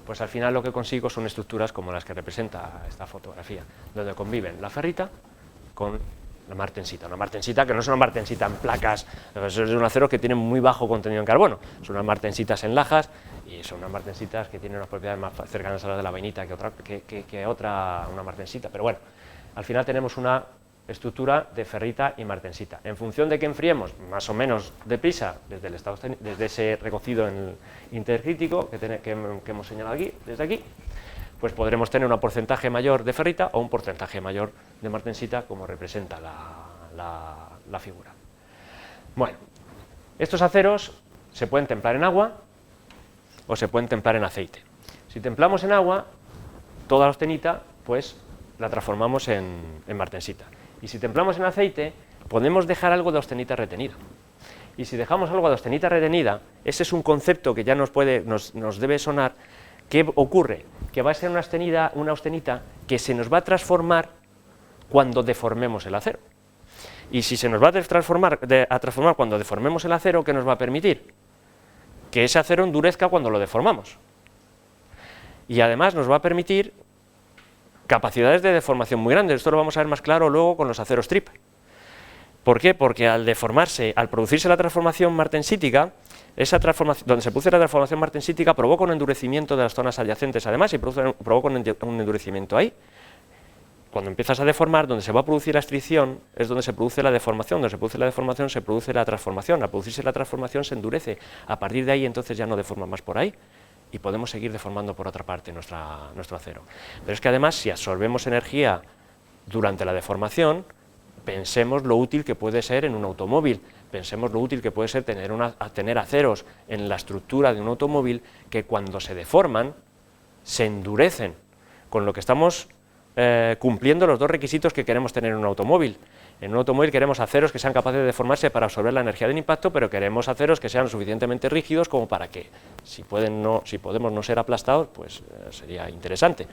pues al final lo que consigo son estructuras como las que representa esta fotografía, donde conviven la ferrita con la martensita. Una martensita que no es una martensita en placas, es un acero que tiene muy bajo contenido en carbono, son unas martensitas en lajas y son unas martensitas que tienen unas propiedades más cercanas a las de la vainita que una martensita, pero bueno, al final tenemos una estructura de ferrita y martensita. En función de que enfriemos más o menos deprisa desde ese recocido en el intercrítico que hemos señalado aquí, desde aquí, pues podremos tener un porcentaje mayor de ferrita o un porcentaje mayor de martensita, como representa la figura. Bueno, estos aceros se pueden templar en agua o se pueden templar en aceite. Si templamos en agua, toda la austenita pues la transformamos en martensita. Y si templamos en aceite, podemos dejar algo de austenita retenida. Y si dejamos algo de austenita retenida, ese es un concepto que ya nos debe sonar. ¿Qué ocurre? Que va a ser una austenita que se nos va a transformar cuando deformemos el acero. Y si se nos va a transformar cuando deformemos el acero, ¿qué nos va a permitir? Que ese acero endurezca cuando lo deformamos. Y además nos va a permitir capacidades de deformación muy grandes. Esto lo vamos a ver más claro luego con los aceros TRIP. ¿Por qué? Porque al producirse la transformación martensítica, donde se produce la transformación martensítica provoca un endurecimiento de las zonas adyacentes además y provoca un endurecimiento ahí. Cuando empiezas a deformar, donde se va a producir la estricción es donde se produce la deformación, donde se produce la deformación se produce la transformación, al producirse la transformación se endurece, a partir de ahí entonces ya no deforma más por ahí y podemos seguir deformando por otra parte nuestro acero. Pero es que además si absorbemos energía durante la deformación, pensemos lo útil que puede ser en un automóvil, pensemos lo útil que puede ser tener aceros en la estructura de un automóvil que cuando se deforman, se endurecen, con lo que estamos cumpliendo los dos requisitos que queremos tener en un automóvil, En un automóvil queremos aceros que sean capaces de deformarse para absorber la energía del impacto, pero queremos aceros que sean lo suficientemente rígidos como para que, si podemos no ser aplastados, pues sería interesante.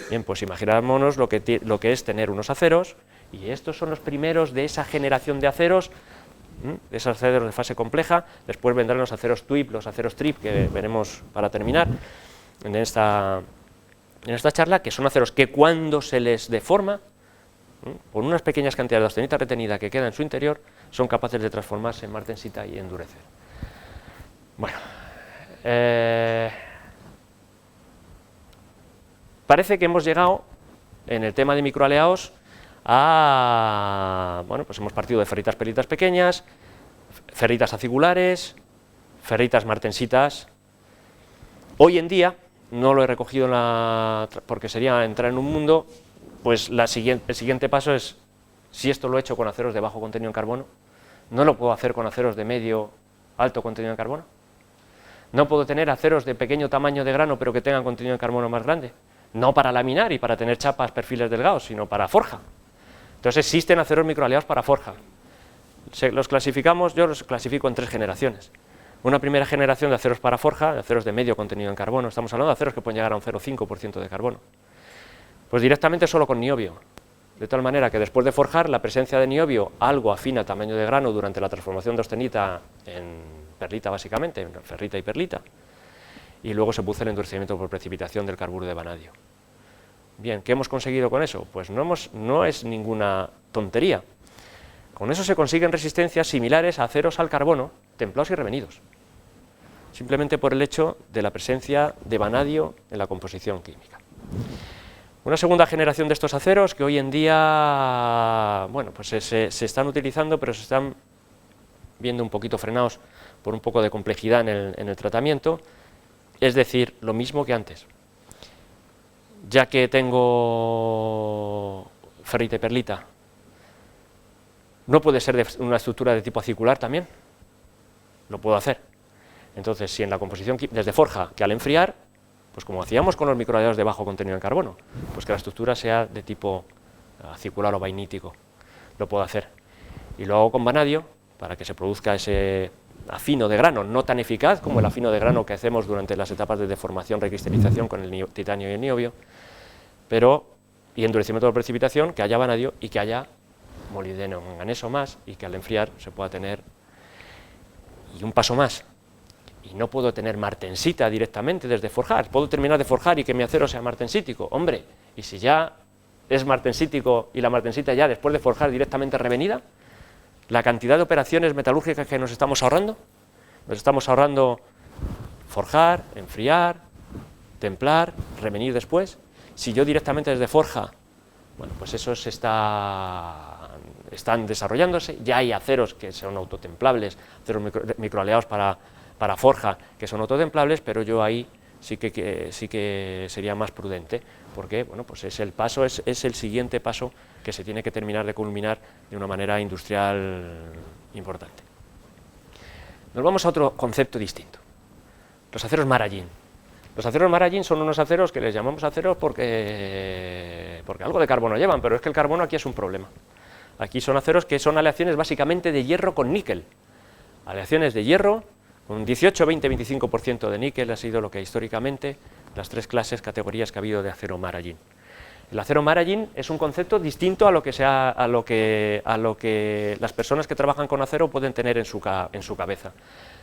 Bien, pues imaginémonos lo que es tener unos aceros, y estos son los primeros de esa generación de aceros, de esos aceros de fase compleja. Después vendrán los aceros TWIP, los aceros TRIP, que veremos para terminar en esta charla, que son aceros que cuando se les deforma, por unas pequeñas cantidades de austenita retenida que queda en su interior, son capaces de transformarse en martensita y endurecer. Bueno, parece que hemos llegado, en el tema de microaleados, bueno, pues hemos partido de ferritas perlitas pequeñas, ferritas aciculares, ferritas martensitas. Hoy en día, no lo he recogido porque sería entrar en un mundo, pues el siguiente paso es, si esto lo he hecho con aceros de bajo contenido en carbono, ¿no lo puedo hacer con aceros de medio, alto contenido en carbono? ¿No puedo tener aceros de pequeño tamaño de grano, pero que tengan contenido en carbono más grande? No para laminar y para tener chapas, perfiles delgados, sino para forja. Entonces existen aceros microaleados para forja. Yo los clasifico en 3 generaciones. Una primera generación de aceros para forja, de aceros de medio contenido en carbono. Estamos hablando de aceros que pueden llegar a un 0,5% de carbono. Pues directamente solo con niobio. De tal manera que después de forjar, la presencia de niobio algo afina a tamaño de grano durante la transformación de austenita en perlita, básicamente, en ferrita y perlita. Y luego se produce el endurecimiento por precipitación del carburo de vanadio. Bien, ¿qué hemos conseguido con eso? Pues no es ninguna tontería. Con eso se consiguen resistencias similares a aceros al carbono, templados y revenidos, simplemente por el hecho de la presencia de vanadio en la composición química. Una segunda generación de estos aceros que hoy en día, bueno, pues se están utilizando, pero se están viendo un poquito frenados por un poco de complejidad en el tratamiento, es decir, lo mismo que antes. Ya que tengo ferrita y perlita, ¿no puede ser de una estructura de tipo acicular también? Lo puedo hacer. Entonces, si en la composición desde forja, que al enfriar, pues como hacíamos con los microaleados de bajo contenido en carbono, pues que la estructura sea de tipo acicular o vainítico, lo puedo hacer. Y lo hago con vanadio, para que se produzca ese afino de grano, no tan eficaz como el afino de grano que hacemos durante las etapas de deformación, recristalización con el titanio y el niobio, y endurecimiento por precipitación, que haya vanadio y que haya molibdeno manganeso más, y que al enfriar se pueda tener. Y un paso más, y no puedo tener martensita directamente desde forjar, puedo terminar de forjar y que mi acero sea martensítico. Hombre, y si ya es martensítico y la martensita ya después de forjar directamente revenida, la cantidad de operaciones metalúrgicas que nos estamos ahorrando forjar, enfriar, templar, revenir después. Si yo directamente desde forja, bueno, pues esos están desarrollándose, ya hay aceros que son autotemplables, aceros microaleados para forja que son autotemplables, pero yo ahí sí que sería más prudente, porque bueno, pues es el siguiente paso que se tiene que terminar de culminar de una manera industrial importante. Nos vamos a otro concepto distinto, los aceros Maragin. Los aceros Maragin son unos aceros que les llamamos aceros porque algo de carbono llevan, pero es que el carbono aquí es un problema. Aquí son aceros que son aleaciones básicamente de hierro con níquel, aleaciones de hierro con 18, 20, 25% de níquel. Ha sido lo que históricamente las 3 categorías que ha habido de acero Maragin. El acero Maragin es un concepto distinto a lo que las personas que trabajan con acero pueden tener en su cabeza.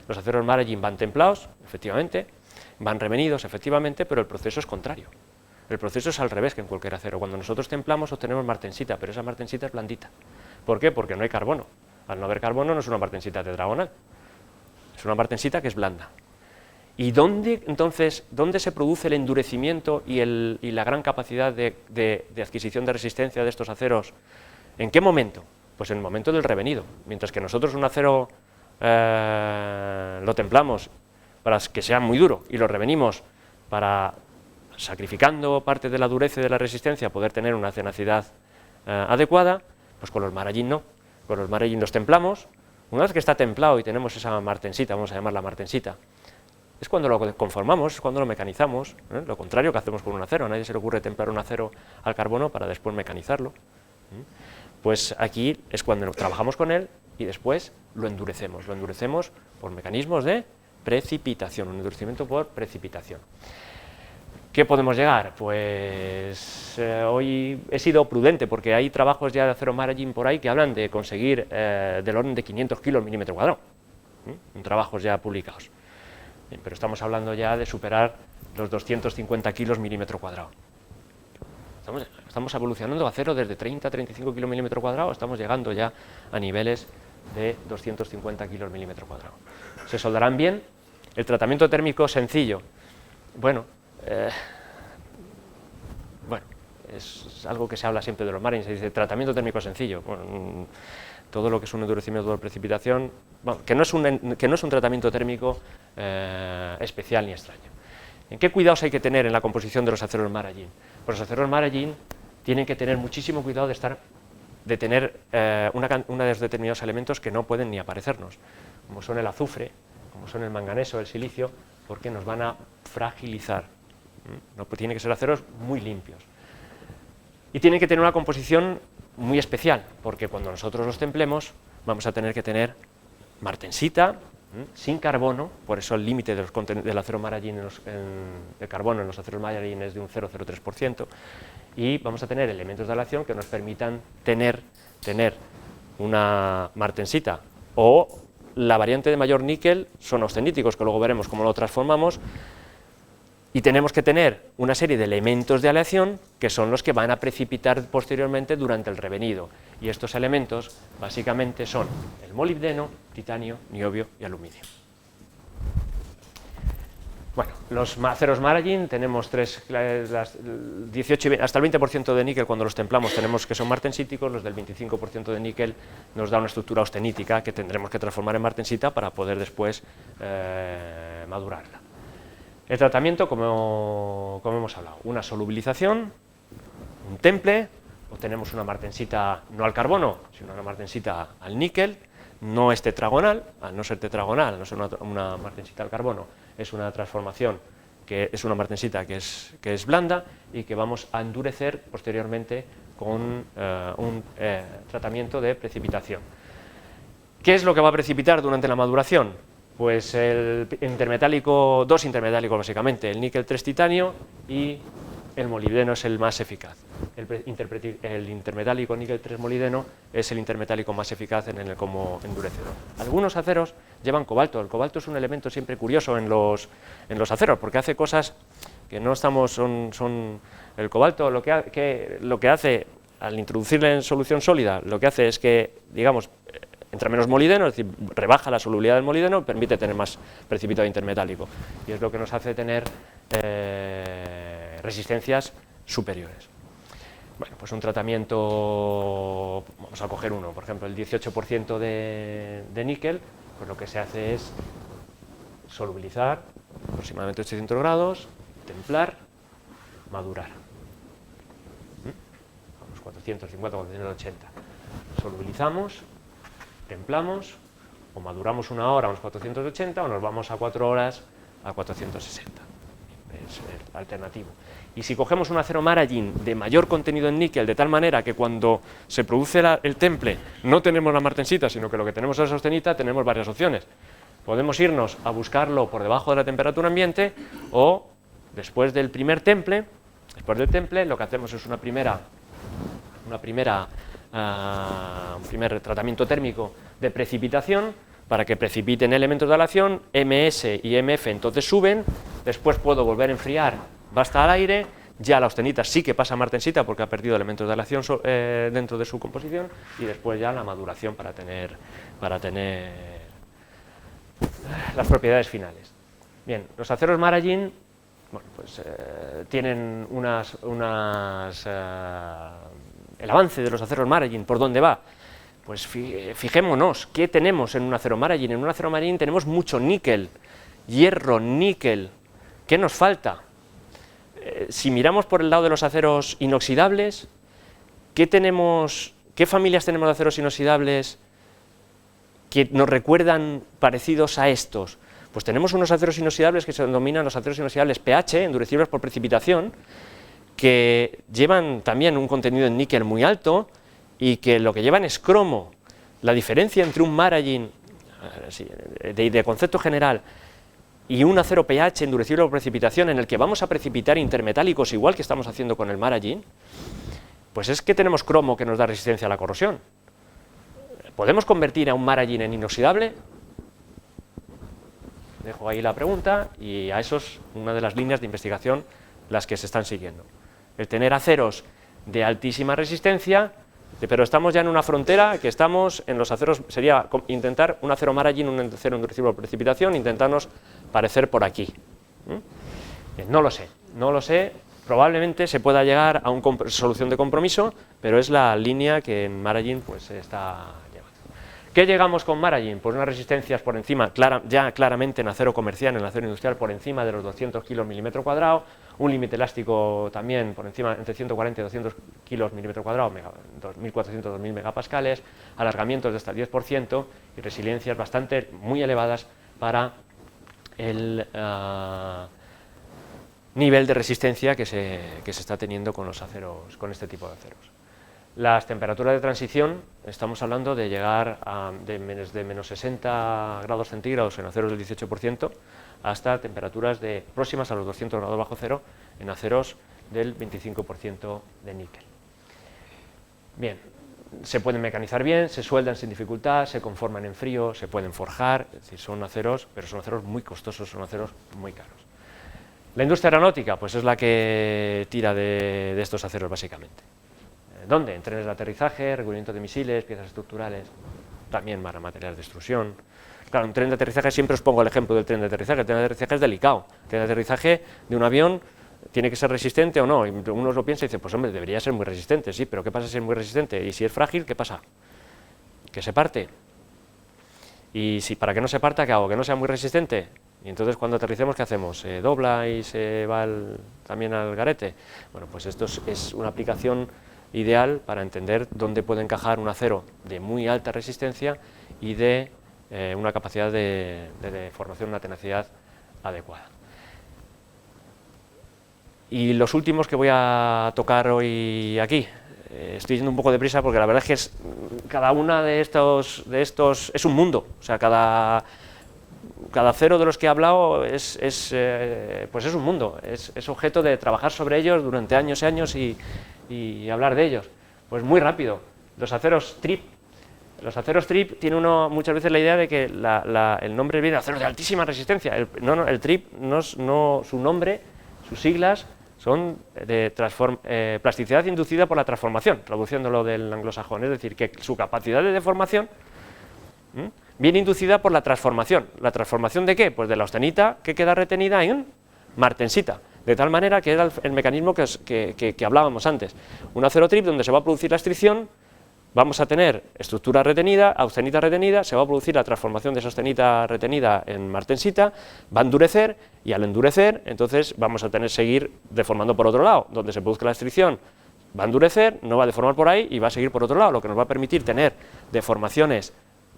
Los aceros Maragin van templados, efectivamente, van revenidos, efectivamente, pero el proceso es contrario. El proceso es al revés que en cualquier acero. Cuando nosotros templamos obtenemos martensita, pero esa martensita es blandita. ¿Por qué? Porque no hay carbono. Al no haber carbono no es una martensita tetragonal, es una martensita que es blanda. ¿Y dónde se produce el endurecimiento y la gran capacidad de adquisición de resistencia de estos aceros? ¿En qué momento? Pues en el momento del revenido. Mientras que nosotros un acero lo templamos para que sea muy duro y lo revenimos para, sacrificando parte de la dureza y de la resistencia, poder tener una tenacidad adecuada, pues con los Maragin no. Con los Maragin los templamos. Una vez que está templado y tenemos esa martensita, vamos a llamarla martensita, es cuando lo conformamos, es cuando lo mecanizamos, lo contrario que hacemos con un acero. A nadie se le ocurre templar un acero al carbono para después mecanizarlo. Pues aquí es cuando trabajamos con él y después lo endurecemos por mecanismos de precipitación, un endurecimiento por precipitación. ¿Qué podemos llegar? Pues hoy he sido prudente porque hay trabajos ya de acero maraging por ahí que hablan de conseguir del orden de 500 kilos milímetro cuadrado, trabajos ya publicados. Bien, pero estamos hablando ya de superar los 250 kilos milímetro cuadrado. Estamos evolucionando acero desde 30-35 kilos milímetro cuadrado, estamos llegando ya a niveles de 250 kilos milímetro cuadrado. Se soldarán bien. El tratamiento térmico sencillo, bueno, es algo que se habla siempre de los marines, se dice tratamiento térmico sencillo. Bueno, todo lo que es un endurecimiento por precipitación, bueno, que no es un tratamiento térmico especial ni extraño. ¿En qué cuidados hay que tener en la composición de los aceros maraging? Pues los aceros maraging tienen que tener muchísimo cuidado de tener una de los determinados elementos que no pueden ni aparecernos, como son el azufre, como son el manganeso, el silicio, porque nos van a fragilizar. No, pues tienen que ser aceros muy limpios. Y tienen que tener una composición muy especial, porque cuando nosotros los templemos vamos a tener que tener martensita, sin carbono, por eso el límite del acero maraging el carbono en los aceros maraging es de un 0,03%, y vamos a tener elementos de aleación que nos permitan tener una martensita, o la variante de mayor níquel son austeníticos, que luego veremos cómo lo transformamos, y tenemos que tener una serie de elementos de aleación que son los que van a precipitar posteriormente durante el revenido, y estos elementos básicamente son el molibdeno, titanio, niobio y aluminio. Bueno, los aceros maraging tenemos hasta el 20% de níquel cuando los templamos tenemos que son martensíticos, los del 25% de níquel nos da una estructura austenítica que tendremos que transformar en martensita para poder después madurarla. El tratamiento, como hemos hablado, una solubilización, un temple, obtenemos una martensita no al carbono, sino una martensita al níquel, no es tetragonal, al no ser tetragonal, al no ser una martensita al carbono, es una transformación, que es una martensita que es blanda y que vamos a endurecer posteriormente con un tratamiento de precipitación. ¿Qué es lo que va a precipitar durante la maduración? Pues el intermetálico, dos intermetálicos básicamente, el níquel 3 titanio y el molibdeno es el más eficaz. El intermetálico níquel 3 molibdeno es el intermetálico más eficaz como endurecedor. Algunos aceros llevan cobalto. El cobalto es un elemento siempre curioso en los aceros porque hace cosas que no estamos... el cobalto lo que hace al introducirle en solución sólida, lo que hace es que, digamos, entra menos molibdeno, es decir, rebaja la solubilidad del molibdeno, permite tener más precipitado intermetálico, y es lo que nos hace tener resistencias superiores. Bueno, pues un tratamiento, vamos a coger uno, por ejemplo, el 18% de níquel, pues lo que se hace es solubilizar aproximadamente 800 grados, templar, madurar. A unos 450, 480. Solubilizamos, templamos, o maduramos una hora a unos 480, o nos vamos a 4 horas a 460. Es el alternativo. Y si cogemos un acero maraging de mayor contenido en níquel, de tal manera que cuando se produce el temple no tenemos la martensita, sino que lo que tenemos es la austenita, tenemos varias opciones. Podemos irnos a buscarlo por debajo de la temperatura ambiente, o después del primer temple, lo que hacemos es un primer tratamiento térmico de precipitación, para que precipiten elementos de aleación, MS y MF entonces suben, después puedo volver a enfriar, basta al aire, ya la austenita sí que pasa a martensita porque ha perdido elementos de aleación dentro de su composición, y después ya la maduración para tener las propiedades finales. Bien, los aceros maraging, bueno, pues tienen el avance de los aceros maraging, ¿por dónde va? Pues fijémonos, ¿qué tenemos en un acero maraging? En un acero maraging tenemos mucho níquel, hierro, níquel. ¿Qué nos falta? Si miramos por el lado de los aceros inoxidables, ¿qué familias tenemos de aceros inoxidables que nos recuerdan parecidos a estos? Pues tenemos unos aceros inoxidables que se denominan los aceros inoxidables pH, endurecibles por precipitación, que llevan también un contenido en níquel muy alto, y que lo que llevan es cromo, la diferencia entre un maragin de concepto general y un acero pH endurecible por precipitación en el que vamos a precipitar intermetálicos igual que estamos haciendo con el maragin, pues es que tenemos cromo que nos da resistencia a la corrosión. ¿Podemos convertir a un maragin en inoxidable? Dejo ahí la pregunta y a eso es una de las líneas de investigación las que se están siguiendo. El tener aceros de altísima resistencia, pero estamos ya en una frontera que estamos en los aceros, sería intentar un acero maragin, un acero endurecible por precipitación, intentarnos parecer por aquí. No lo sé, probablemente se pueda llegar a una solución de compromiso, pero es la línea que en maragin pues se está llevando. ¿Qué llegamos con maragin? Pues unas resistencias por encima, ya claramente en acero comercial, en acero industrial, por encima de los 200 kilos milímetro cuadrado, un límite elástico también por encima entre 140 y 200 kilos milímetro cuadrado, 2400 2000 megapascales, alargamientos de hasta el 10% y resiliencias muy elevadas para el nivel de resistencia que se está teniendo con los aceros, con este tipo de aceros. Las temperaturas de transición, estamos hablando de llegar de menos 60 grados centígrados en aceros del 18% hasta temperaturas próximas a los 200 grados bajo cero en aceros del 25% de níquel. Bien, se pueden mecanizar bien, se sueldan sin dificultad, se conforman en frío, se pueden forjar, es decir, son aceros, pero son aceros muy costosos, son aceros muy caros. La industria aeronáutica, pues es la que tira de estos aceros básicamente. ¿Dónde? En trenes de aterrizaje, recubrimiento de misiles, piezas estructurales, también para materiales de extrusión. Claro, un tren de aterrizaje, siempre os pongo el ejemplo del tren de aterrizaje. El tren de aterrizaje es delicado. El tren de aterrizaje de un avión tiene que ser resistente o no. Y uno lo piensa y dice, pues hombre, debería ser muy resistente, sí, pero ¿qué pasa si es muy resistente? Y si es frágil, ¿qué pasa? Que se parte. Y si para que no se parta, ¿qué hago? Que no sea muy resistente. Y entonces cuando aterricemos, ¿qué hacemos? ¿Se dobla y se va también al garete? Bueno, pues esto es una aplicación ideal para entender dónde puede encajar un acero de muy alta resistencia y de una capacidad de deformación, una tenacidad adecuada. Y los últimos que voy a tocar hoy aquí, estoy yendo un poco deprisa porque la verdad es que cada una de estos es un mundo, o sea, cada acero de los que he hablado pues es un mundo, es objeto de trabajar sobre ellos durante años y años y hablar de ellos. Pues muy rápido, los aceros TRIP. Los aceros TRIP tiene uno muchas veces la idea de que el nombre viene de aceros de altísima resistencia. El TRIP, su nombre, sus siglas son de plasticidad inducida por la transformación, traduciéndolo del anglosajón, es decir, que su capacidad de deformación viene inducida por la transformación. ¿La transformación de qué? Pues de la austenita que queda retenida en martensita, de tal manera que era el mecanismo que hablábamos antes. Un acero TRIP donde se va a producir la estricción, vamos a tener estructura retenida, austenita retenida, se va a producir la transformación de esa austenita retenida en martensita, va a endurecer y al endurecer entonces vamos a seguir deformando por otro lado, donde se produzca la estricción va a endurecer, no va a deformar por ahí y va a seguir por otro lado, lo que nos va a permitir tener deformaciones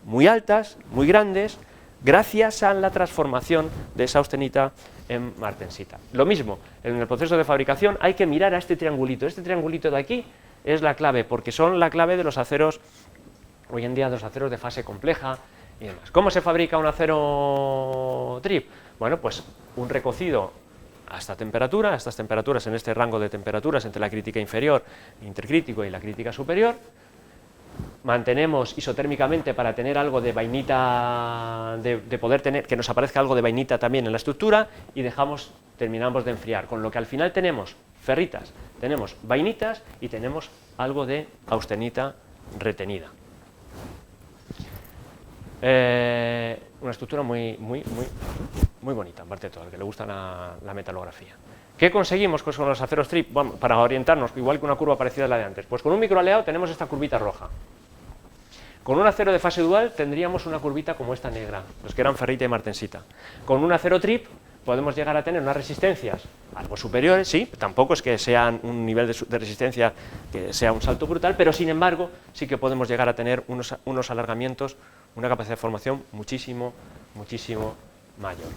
muy altas, muy grandes, gracias a la transformación de esa austenita en martensita. Lo mismo, en el proceso de fabricación hay que mirar a este triangulito de aquí es la clave, porque son la clave de los aceros, hoy en día de los aceros de fase compleja y demás. ¿Cómo se fabrica un acero TRIP? Bueno, pues un recocido a esta temperatura, a estas temperaturas, en este rango de temperaturas entre la crítica inferior, intercrítico y la crítica superior. Mantenemos isotérmicamente para tener algo de vainita, de poder tener, que nos aparezca algo de vainita también en la estructura y terminamos de enfriar, con lo que al final tenemos ferritas, tenemos vainitas y tenemos algo de austenita retenida. Una estructura muy bonita, en parte de todo, al que le gusta la metalografía. ¿Qué conseguimos con los aceros TRIP? Bueno, para orientarnos, igual que una curva parecida a la de antes. Pues con un microaleado tenemos esta curvita roja. Con un acero de fase dual tendríamos una curvita como esta negra, los que eran ferrita y martensita. Con un acero TRIP podemos llegar a tener unas resistencias algo superiores, sí, tampoco es que sean un nivel de resistencia que sea un salto brutal, pero sin embargo sí que podemos llegar a tener unos alargamientos, una capacidad de formación muchísimo mayor.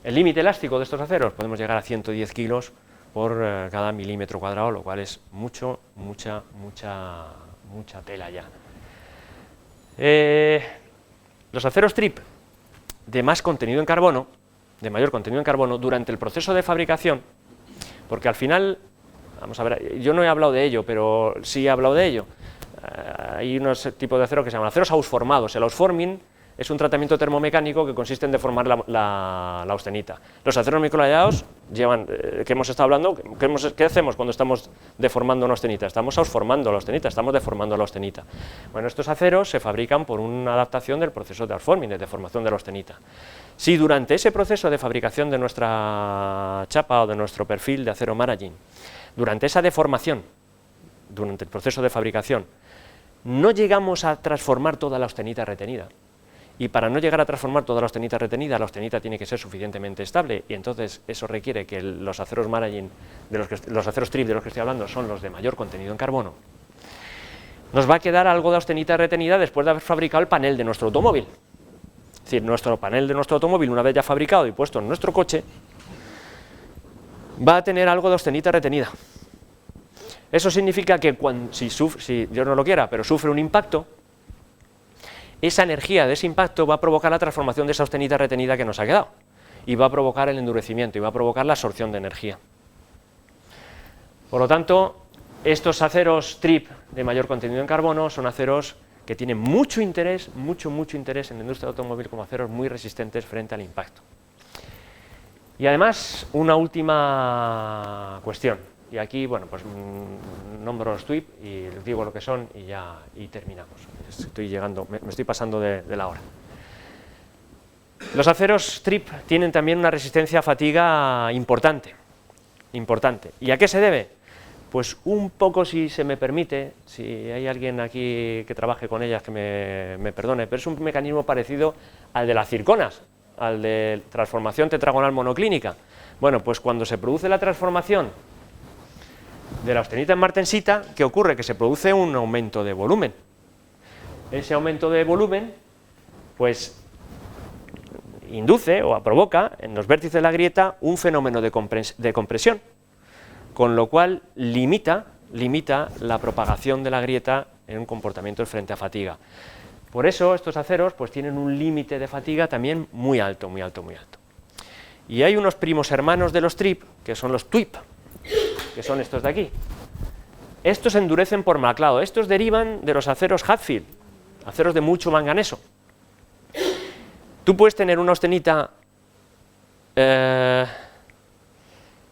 El límite elástico de estos aceros podemos llegar a 110 kilos por cada milímetro cuadrado, lo cual es mucha tela ya. Los aceros strip de más contenido en carbono, de mayor contenido en carbono, durante el proceso de fabricación, porque al final, vamos a ver, yo no he hablado de ello, pero sí he hablado de ello. Hay unos tipos de acero que se llaman aceros ausformados. El ausforming es un tratamiento termomecánico que consiste en deformar la austenita. Los aceros microlayados llevan, que hemos estado hablando, ¿qué hacemos cuando estamos deformando una austenita? Estamos ausformando la austenita, estamos deformando la austenita. Bueno, estos aceros se fabrican por una adaptación del proceso de ausforming, de deformación de la austenita. Si durante ese proceso de fabricación de nuestra chapa o de nuestro perfil de acero Maragin, durante esa deformación, durante el proceso de fabricación, no llegamos a transformar toda la austenita retenida, y para no llegar a transformar toda la austenita retenida, la austenita tiene que ser suficientemente estable, y entonces eso requiere que los aceros Maragin, los aceros strip de los que estoy hablando, son los de mayor contenido en carbono. Nos va a quedar algo de austenita retenida después de haber fabricado el panel de nuestro automóvil. Es decir, nuestro panel de nuestro automóvil, una vez ya fabricado y puesto en nuestro coche, va a tener algo de austenita retenida. Eso significa que si Dios no lo quiera, pero sufre un impacto, esa energía de ese impacto va a provocar la transformación de esa austenita retenida que nos ha quedado, y va a provocar el endurecimiento, y va a provocar la absorción de energía. Por lo tanto, estos aceros strip de mayor contenido en carbono son aceros que tienen mucho interés en la industria del automóvil como aceros muy resistentes frente al impacto. Y además, una última cuestión, y aquí, bueno, pues nombro los TWIP y les digo lo que son y terminamos. Estoy llegando, me estoy pasando de la hora. Los aceros strip tienen también una resistencia a fatiga importante. ¿Y a qué se debe? Pues un poco, si se me permite, si hay alguien aquí que trabaje con ellas que me perdone, pero es un mecanismo parecido al de las circonas, al de transformación tetragonal monoclínica. Bueno, pues cuando se produce la transformación de la austenita en martensita, ¿qué ocurre? Que se produce un aumento de volumen. Ese aumento de volumen, pues, induce o provoca en los vértices de la grieta un fenómeno de compresión, con lo cual limita la propagación de la grieta en un comportamiento frente a fatiga. Por eso estos aceros pues tienen un límite de fatiga también muy alto. Y hay unos primos hermanos de los TRIP, que son los TWIP, que son estos de aquí. Estos endurecen por maclado, estos derivan de los aceros Hatfield, aceros de mucho manganeso. Tú puedes tener una austenita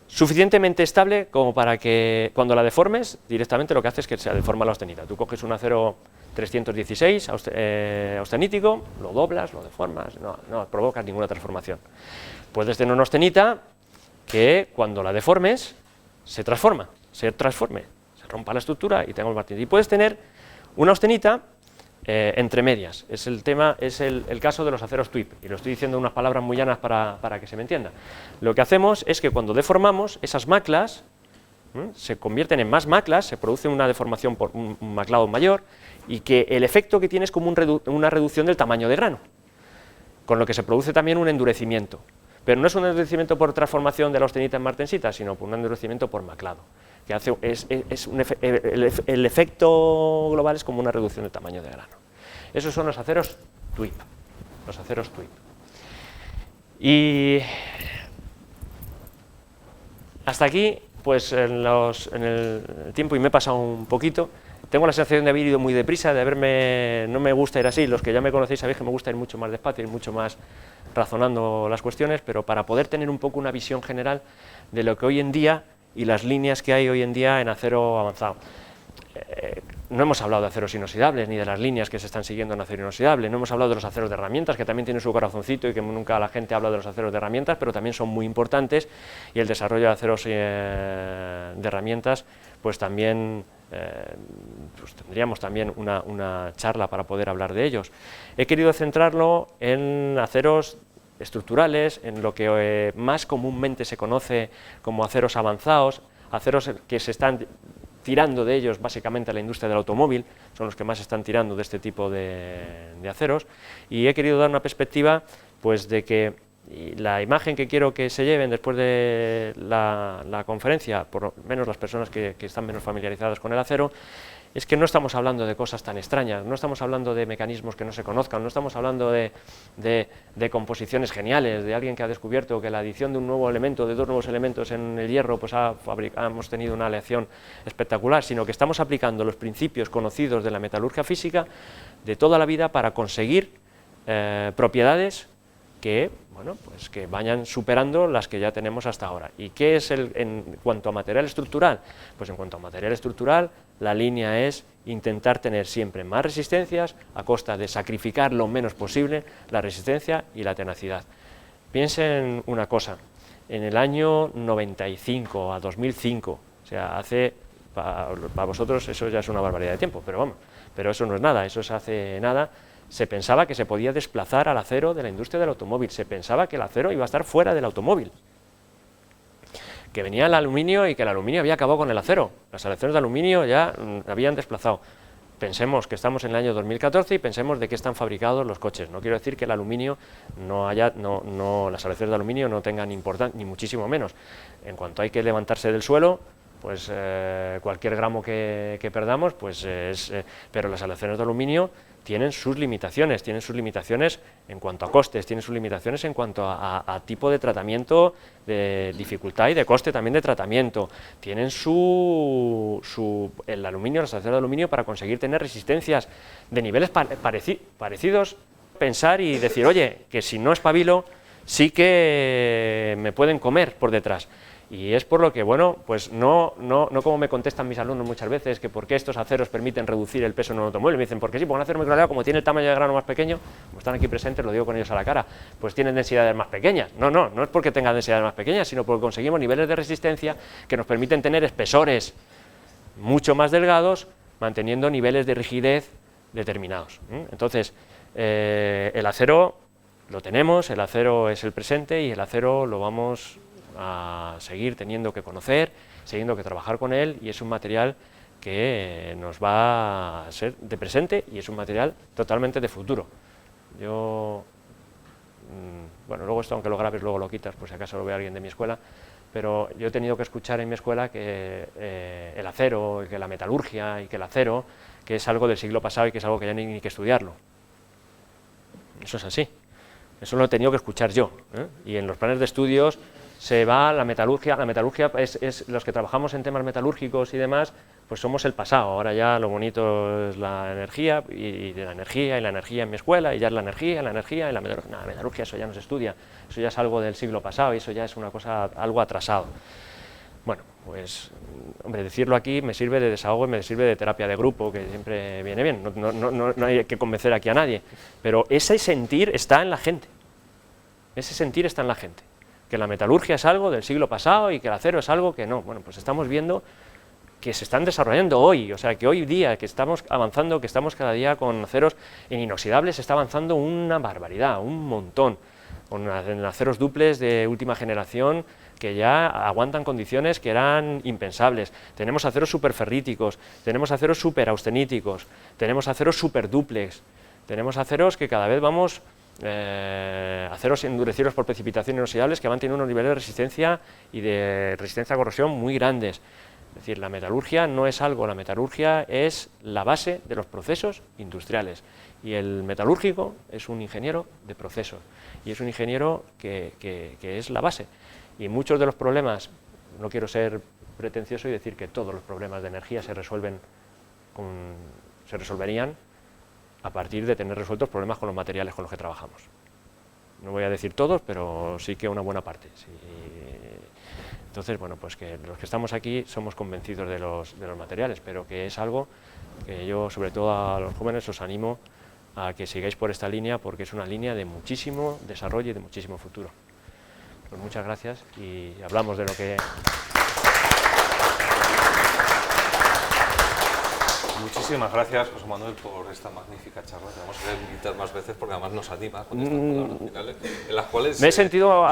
suficientemente estable como para que cuando la deformes, directamente lo que hace es que se deforma la austenita. Tú coges un acero 316 austenítico, lo doblas, lo deformas, no provocas ninguna transformación. Puedes tener una austenita que cuando la deformes se transforme, se rompa la estructura y tenga el martillo. Y puedes tener una austenita entre medias. Es el caso de los aceros TWIP, y lo estoy diciendo en unas palabras muy llanas para que se me entienda. Lo que hacemos es que cuando deformamos, esas maclas se convierten en más maclas, se produce una deformación por un maclado mayor, y que el efecto que tiene es como una reducción del tamaño de grano, con lo que se produce también un endurecimiento. Pero no es un endurecimiento por transformación de la austenita en martensita, sino por un endurecimiento por maclado, que hace, el efecto global es como una reducción del tamaño de grano. Esos son los aceros TWIP, Y hasta aquí, pues en el tiempo, y me he pasado un poquito, tengo la sensación de haber ido muy deprisa, no me gusta ir así, los que ya me conocéis sabéis que me gusta ir mucho más despacio, ir mucho más razonando las cuestiones, pero para poder tener un poco una visión general de lo que hoy en día y las líneas que hay hoy en día en acero avanzado. No hemos hablado de aceros inoxidables, ni de las líneas que se están siguiendo en acero inoxidable, no hemos hablado de los aceros de herramientas, que también tienen su corazoncito y que nunca la gente habla de los aceros de herramientas, pero también son muy importantes, y el desarrollo de aceros de herramientas, pues también pues tendríamos también una charla para poder hablar de ellos. He querido centrarlo en aceros estructurales, en lo que más comúnmente se conoce como aceros avanzados, aceros que se están tirando de ellos básicamente a la industria del automóvil, son los que más están tirando de este tipo de aceros, y he querido dar una perspectiva pues de que Y la imagen que quiero que se lleven después de la conferencia, por lo menos las personas que están menos familiarizadas con el acero, es que no estamos hablando de cosas tan extrañas, no estamos hablando de mecanismos que no se conozcan, no estamos hablando de composiciones geniales, de alguien que ha descubierto que la adición de un nuevo elemento, de dos nuevos elementos en el hierro, pues hemos tenido una aleación espectacular, sino que estamos aplicando los principios conocidos de la metalurgia física de toda la vida para conseguir propiedades que, bueno, pues que vayan superando las que ya tenemos hasta ahora. ¿Y qué es en cuanto a material estructural? Pues en cuanto a material estructural, la línea es intentar tener siempre más resistencias a costa de sacrificar lo menos posible la resistencia y la tenacidad. Piensen una cosa, en el año 95 a 2005, o sea, hace, para vosotros eso ya es una barbaridad de tiempo, pero vamos, pero eso no es nada, eso es hace nada. Se pensaba que se podía desplazar al acero de la industria del automóvil, se pensaba que el acero iba a estar fuera del automóvil, que venía el aluminio y que el aluminio había acabado con el acero, las aleaciones de aluminio ya habían desplazado. Pensemos que estamos en el año 2014 y pensemos de qué están fabricados los coches. No quiero decir que el aluminio las aleaciones de aluminio no tengan importancia, ni muchísimo menos. En cuanto hay que levantarse del suelo, pues cualquier gramo que perdamos, pues pero las aleaciones de aluminio tienen sus limitaciones en cuanto a costes, tienen sus limitaciones en cuanto a tipo de tratamiento, de dificultad y de coste también de tratamiento. Tienen el aluminio, las aleaciones de aluminio, para conseguir tener resistencias de niveles parecidos, pensar y decir, oye, que si no espabilo, sí que me pueden comer por detrás. Y es por lo que, bueno, pues no como me contestan mis alumnos muchas veces, que por qué estos aceros permiten reducir el peso en un automóvil. Me dicen, porque sí, porque un acero microalloyado, como tiene el tamaño de grano más pequeño, como están aquí presentes, lo digo con ellos a la cara, pues tienen densidades más pequeñas. No es porque tengan densidades más pequeñas, sino porque conseguimos niveles de resistencia que nos permiten tener espesores mucho más delgados, manteniendo niveles de rigidez determinados. Entonces, el acero lo tenemos, el acero es el presente y el acero lo vamos a seguir teniendo que conocer, siguiendo que trabajar con él, y es un material que nos va a ser de presente y es un material totalmente de futuro. Yo, bueno, luego esto, aunque lo grabes, luego lo quitas, por si acaso lo ve alguien de mi escuela, pero yo he tenido que escuchar en mi escuela que el acero, que la metalurgia y que el acero, que es algo del siglo pasado y que es algo que ya ni que estudiarlo. Eso es así, eso lo he tenido que escuchar yo, y en los planes de estudios se va la metalurgia es los que trabajamos en temas metalúrgicos y demás, pues somos el pasado. Ahora ya lo bonito es la energía y la energía en mi escuela, y ya es la energía y la metalurgia. No, la metalurgia, eso ya no se estudia, eso ya es algo del siglo pasado y eso ya es una cosa, algo atrasado. Bueno, pues, hombre, decirlo aquí me sirve de desahogo y me sirve de terapia de grupo, que siempre viene bien, no hay que convencer aquí a nadie, pero ese sentir está en la gente, que la metalurgia es algo del siglo pasado y que el acero es algo que no. Bueno, pues estamos viendo que se están desarrollando hoy, o sea, que hoy día, que estamos avanzando, que estamos cada día con aceros en inoxidables, se está avanzando una barbaridad, un montón, con aceros duples de última generación que ya aguantan condiciones que eran impensables. Tenemos aceros superferríticos, tenemos aceros superausteníticos, tenemos aceros superduplex, tenemos aceros que cada vez vamos... aceros endurecidos por precipitación inoxidables que van teniendo unos niveles de resistencia y de resistencia a corrosión muy grandes. Es decir, la metalurgia no es algo, la metalurgia es la base de los procesos industriales, y el metalúrgico es un ingeniero de procesos, y es un ingeniero que es la base. Y muchos de los problemas, no quiero ser pretencioso y decir que todos los problemas de energía se resolverían a partir de tener resueltos problemas con los materiales con los que trabajamos. No voy a decir todos, pero sí que una buena parte. Sí. Entonces, bueno, pues que los que estamos aquí somos convencidos de los materiales, pero que es algo que yo, sobre todo a los jóvenes, os animo a que sigáis por esta línea, porque es una línea de muchísimo desarrollo y de muchísimo futuro. Pues muchas gracias y hablamos de lo que... Muchísimas gracias, José Manuel, por esta magnífica charla. Te vamos a invitar más veces porque además nos anima con estas palabras finales, en las cuales me he sentido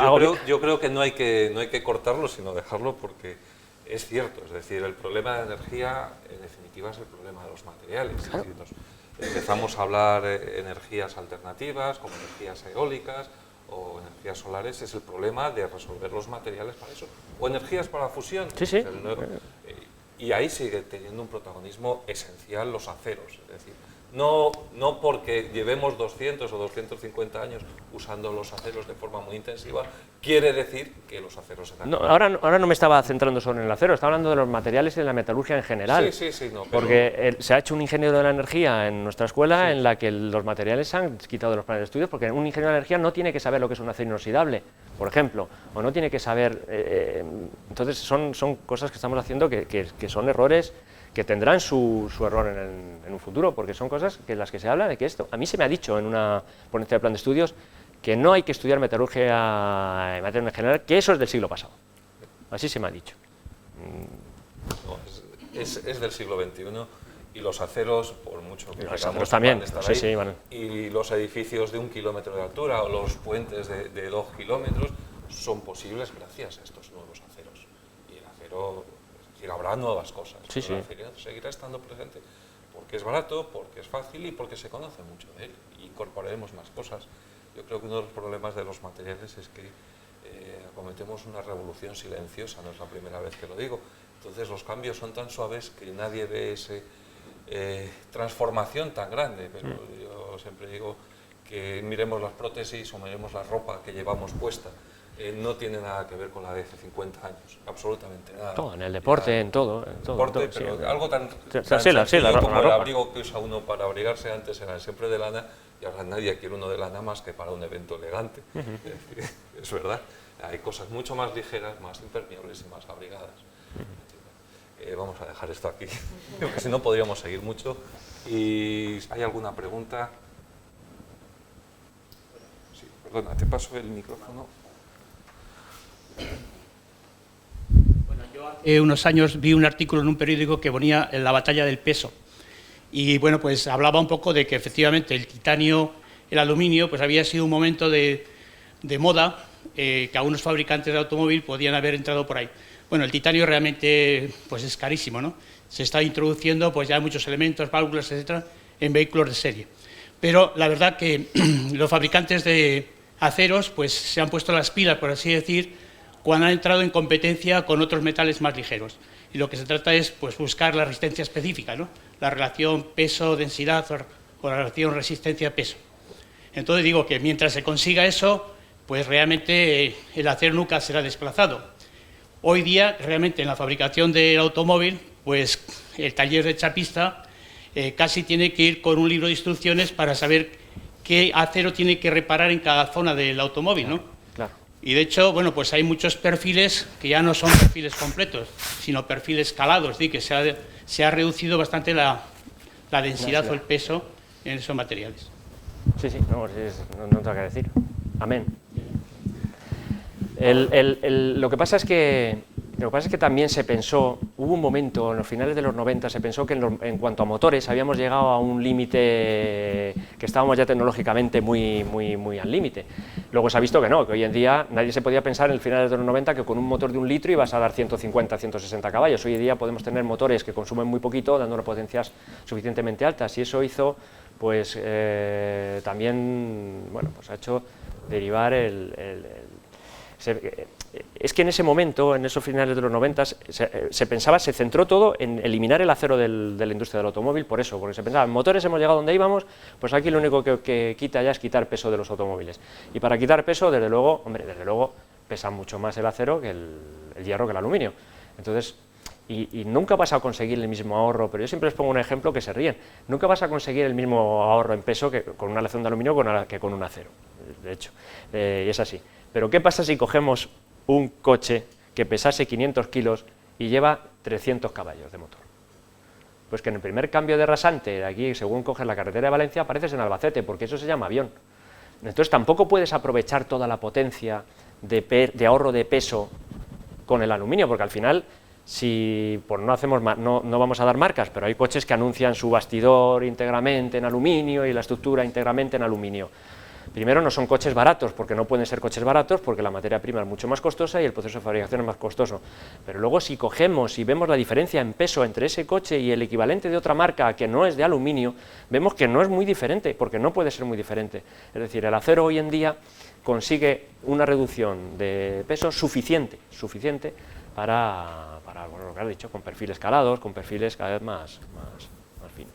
yo creo que no hay que cortarlo, sino dejarlo, porque es cierto. Es decir, el problema de energía, en definitiva, es el problema de los materiales. Claro. Es decir, empezamos a hablar energías alternativas, como energías eólicas o energías solares, es el problema de resolver los materiales para eso. O energías para la fusión. Sí, sí. Y ahí sigue teniendo un protagonismo esencial los aceros. Es decir, no porque llevemos 200 o 250 años usando los aceros de forma muy intensiva, quiere decir que los aceros serán... No, ahora no me estaba centrando solo en el acero, estaba hablando de los materiales y de la metalurgia en general. Sí, no, pero... Porque se ha hecho un ingeniero de la energía en nuestra escuela en la que los materiales se han quitado de los planes de estudios, porque un ingeniero de la energía no tiene que saber lo que es un acero inoxidable, por ejemplo, o no tiene que saber... entonces son cosas que estamos haciendo que son errores que tendrán su error en un futuro, porque son cosas que las que se habla de que esto... A mí se me ha dicho en una ponencia de plan de estudios que no hay que estudiar metalurgia en materia en general, que eso es del siglo pasado. Así se me ha dicho. No, es del siglo XXI y los aceros, por mucho que los aceros también, sí, y los edificios de 1 kilómetro de altura o los puentes de 2 kilómetros son posibles gracias a estos nuevos aceros. Y el acero... Es decir, habrá nuevas cosas, sí. El acero seguirá estando presente porque es barato, porque es fácil y porque se conoce mucho de él y incorporaremos más cosas. Yo creo que uno de los problemas de los materiales es que acometemos una revolución silenciosa, no es la primera vez que lo digo. Entonces los cambios son tan suaves que nadie ve esa transformación tan grande, pero yo siempre digo que miremos las prótesis o miremos la ropa que llevamos puesta. No tiene nada que ver con la de hace 50 años, absolutamente nada. Todo, en el deporte, en todo. Deporte, pero sí, algo tan sencillo como el abrigo que usa uno para abrigarse, antes era siempre de lana, y ahora nadie quiere uno de lana más que para un evento elegante. Es verdad, hay cosas mucho más ligeras, más impermeables y más abrigadas. Vamos a dejar esto aquí, porque si no podríamos seguir mucho. ¿Y hay alguna pregunta? Sí, perdona, te paso el micrófono. Bueno, yo hace unos años vi un artículo en un periódico que ponía la batalla del peso y bueno, pues hablaba un poco de que efectivamente el titanio, el aluminio, pues había sido un momento de moda, que algunos fabricantes de automóvil podían haber entrado por ahí. Bueno, el titanio realmente pues es carísimo, ¿no? Se está introduciendo pues ya muchos elementos, válvulas, etcétera, en vehículos de serie. Pero la verdad que los fabricantes de aceros pues se han puesto las pilas, por así decir, cuando han entrado en competencia con otros metales más ligeros. Y lo que se trata es pues, buscar la resistencia específica, ¿no? La relación peso-densidad o la relación resistencia-peso. Entonces digo que mientras se consiga eso, pues realmente el acero nunca será desplazado. Hoy día, realmente en la fabricación del automóvil, pues el taller de chapista casi tiene que ir con un libro de instrucciones para saber qué acero tiene que reparar en cada zona del automóvil, ¿no? Y de hecho, bueno, pues hay muchos perfiles que ya no son perfiles completos, sino perfiles calados, que se ha reducido bastante la densidad o el peso en esos materiales. Sí, no tengo que decir. Amén. Lo que pasa es que también se pensó, hubo un momento en los finales de los 90, se pensó que en cuanto a motores habíamos llegado a un límite, que estábamos ya tecnológicamente muy al límite. Luego se ha visto que no, que hoy en día nadie se podía pensar en el finales de los 90 que con un motor de 1 litro ibas a dar 150, 160 caballos. Hoy en día podemos tener motores que consumen muy poquito, dando potencias suficientemente altas, y eso hizo, pues también, bueno, pues ha hecho derivar es que en ese momento, en esos finales de los 90, se pensaba, se centró todo en eliminar el acero de la industria del automóvil, por eso, porque se pensaba, en motores hemos llegado donde íbamos, pues aquí lo único que quita ya es quitar peso de los automóviles. Y para quitar peso, desde luego, pesa mucho más el acero que el hierro que el aluminio. Entonces, y nunca vas a conseguir el mismo ahorro, pero yo siempre les pongo un ejemplo que se ríen, nunca vas a conseguir el mismo ahorro en peso que con una aleación de aluminio que con un acero, de hecho, y es así. Pero ¿qué pasa si cogemos un coche que pesase 500 kilos y lleva 300 caballos de motor? Pues que en el primer cambio de rasante, de aquí, según coges la carretera de Valencia, apareces en Albacete, porque eso se llama avión. Entonces tampoco puedes aprovechar toda la potencia de ahorro de peso con el aluminio, porque al final, si pues no vamos a dar marcas, pero hay coches que anuncian su bastidor íntegramente en aluminio y la estructura íntegramente en aluminio. Primero, no son coches baratos, porque no pueden ser coches baratos, porque la materia prima es mucho más costosa y el proceso de fabricación es más costoso. Pero luego, si cogemos y vemos la diferencia en peso entre ese coche y el equivalente de otra marca que no es de aluminio, vemos que no es muy diferente, porque no puede ser muy diferente. Es decir, el acero hoy en día consigue una reducción de peso suficiente para bueno, lo que has dicho, con perfiles calados, con perfiles cada vez más finos.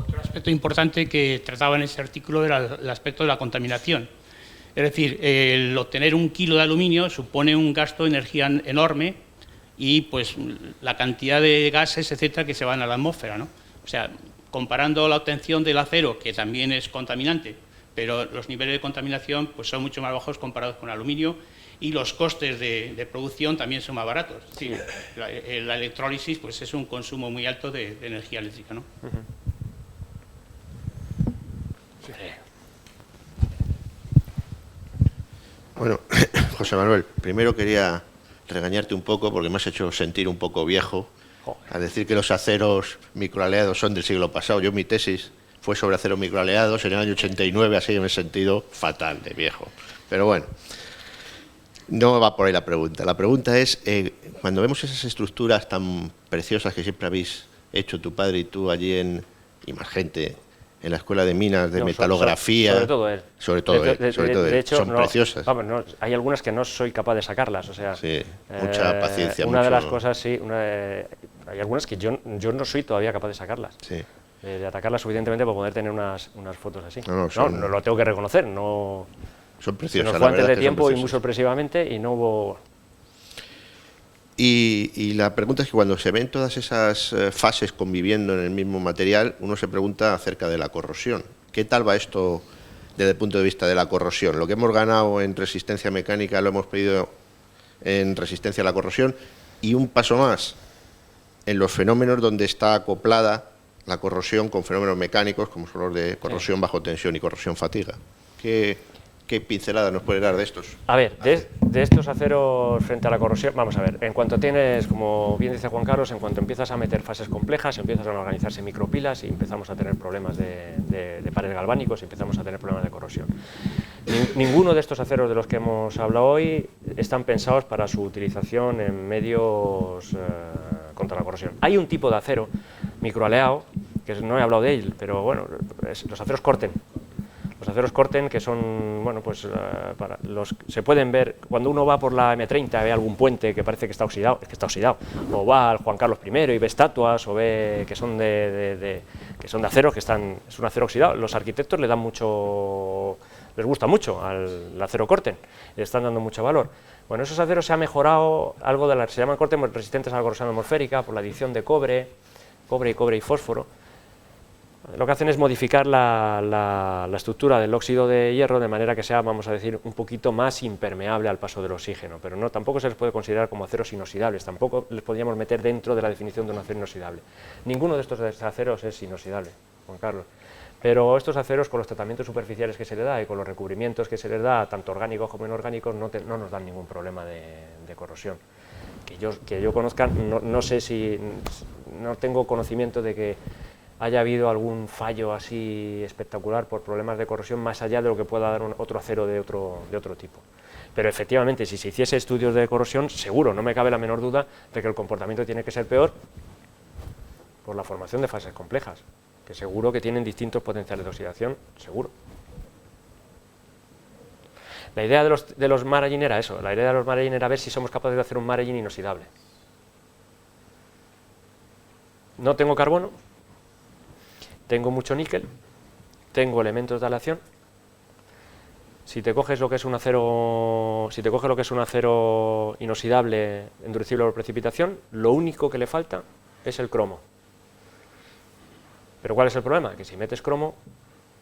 Otro aspecto importante que trataba en ese artículo era el aspecto de la contaminación. Es decir, el obtener 1 kilo de aluminio supone un gasto de energía enorme y pues la cantidad de gases, etcétera, que se van a la atmósfera, ¿no? O sea, comparando la obtención del acero, que también es contaminante, pero los niveles de contaminación pues son mucho más bajos comparados con el aluminio y los costes de producción también son más baratos. Sí, la electrólisis pues es un consumo muy alto de energía eléctrica, ¿no? Bueno, José Manuel, primero quería regañarte un poco porque me has hecho sentir un poco viejo al decir que los aceros microaleados son del siglo pasado. Yo mi tesis fue sobre aceros microaleados en el año 89, así que me he sentido fatal de viejo. Pero bueno, no va por ahí la pregunta. La pregunta es, cuando vemos esas estructuras tan preciosas que siempre habéis hecho tu padre y tú allí y más gente en la Escuela de Minas de Metalografía. Sobre todo él. Sobre todo él. De hecho, son preciosas. Vamos, no, hay algunas que no soy capaz de sacarlas. O sea, sí, mucha paciencia. Una de las cosas, sí, hay algunas que yo no soy todavía capaz de sacarlas. Sí. De atacarlas suficientemente para poder tener unas fotos así. No, lo tengo que reconocer. No, son preciosas. Se nos fue antes de tiempo y muy sorpresivamente y no hubo... Y la pregunta es que cuando se ven todas esas fases conviviendo en el mismo material, uno se pregunta acerca de la corrosión. ¿Qué tal va esto desde el punto de vista de la corrosión? Lo que hemos ganado en resistencia mecánica lo hemos perdido en resistencia a la corrosión, y un paso más, en los fenómenos donde está acoplada la corrosión con fenómenos mecánicos, como son los de corrosión bajo tensión y corrosión fatiga. ¿Qué pincelada nos puede dar de estos? A ver, de estos aceros frente a la corrosión, vamos a ver, en cuanto tienes, como bien dice Juan Carlos, en cuanto empiezas a meter fases complejas, empiezan a organizarse micropilas y empezamos a tener problemas de pares galvánicos y empezamos a tener problemas de corrosión. Ninguno de estos aceros de los que hemos hablado hoy están pensados para su utilización en medios contra la corrosión. Hay un tipo de acero microaleado, que no he hablado de él, pero bueno, los aceros Corten. Los aceros Corten, que son, bueno, pues se pueden ver, cuando uno va por la M30 ve algún puente que parece que está oxidado, es que está oxidado, o va al Juan Carlos I y ve estatuas, o ve que son de acero, es un acero oxidado. Los arquitectos les gusta mucho al acero Corten, le están dando mucho valor. Bueno, esos aceros se ha mejorado algo se llaman Corten resistentes a la corrosión atmosférica por la adición de cobre y fósforo. Lo que hacen es modificar la estructura del óxido de hierro de manera que sea, vamos a decir, un poquito más impermeable al paso del oxígeno, pero tampoco se les puede considerar como aceros inoxidables, tampoco les podríamos meter dentro de la definición de un acero inoxidable. Ninguno de estos aceros es inoxidable, Juan Carlos, pero estos aceros, con los tratamientos superficiales que se les da y con los recubrimientos que se les da, tanto orgánicos como inorgánicos, no nos dan ningún problema de corrosión. Que yo conozca, no sé si, no tengo conocimiento de que haya habido algún fallo así espectacular por problemas de corrosión más allá de lo que pueda dar otro acero de otro tipo. Pero efectivamente, si se hiciese estudios de corrosión, seguro, no me cabe la menor duda de que el comportamiento tiene que ser peor por la formación de fases complejas, que seguro que tienen distintos potenciales de oxidación, seguro. La idea de los maraging era eso, la idea de los maraging era ver si somos capaces de hacer un maraging inoxidable. No tengo carbono, tengo mucho níquel, tengo elementos de aleación. Si te coges lo que es un acero, inoxidable endurecible por precipitación, lo único que le falta es el cromo. Pero ¿cuál es el problema? Que si metes cromo,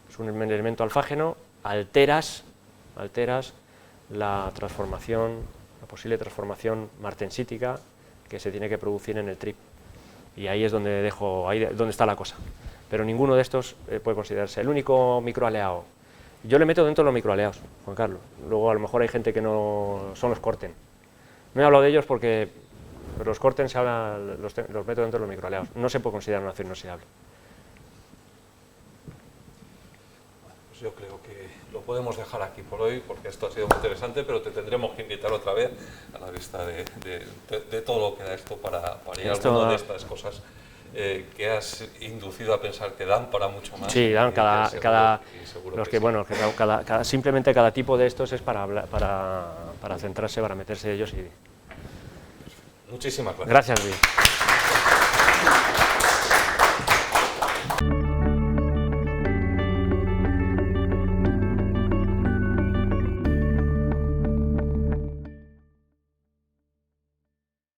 es un elemento alfágeno, alteras la posible transformación martensítica que se tiene que producir en el trip. Y ahí es donde está la cosa. Pero ninguno de estos puede considerarse. El único microaleado, yo le meto dentro de los microaleados, Juan Carlos. Luego a lo mejor hay gente que no son los Corten. No he hablado de ellos porque los Corten los meto dentro de los microaleados. No se puede considerar un acero inoxidable. yo creo que lo podemos dejar aquí por hoy, porque esto ha sido muy interesante, pero te tendremos que invitar otra vez a la vista de todo lo que da esto para ir a alguna de estas cosas que has inducido a pensar que dan para mucho más. Sí, dan simplemente cada tipo de estos es para centrarse, para meterse ellos. Muchísimas gracias. Gracias, Luis.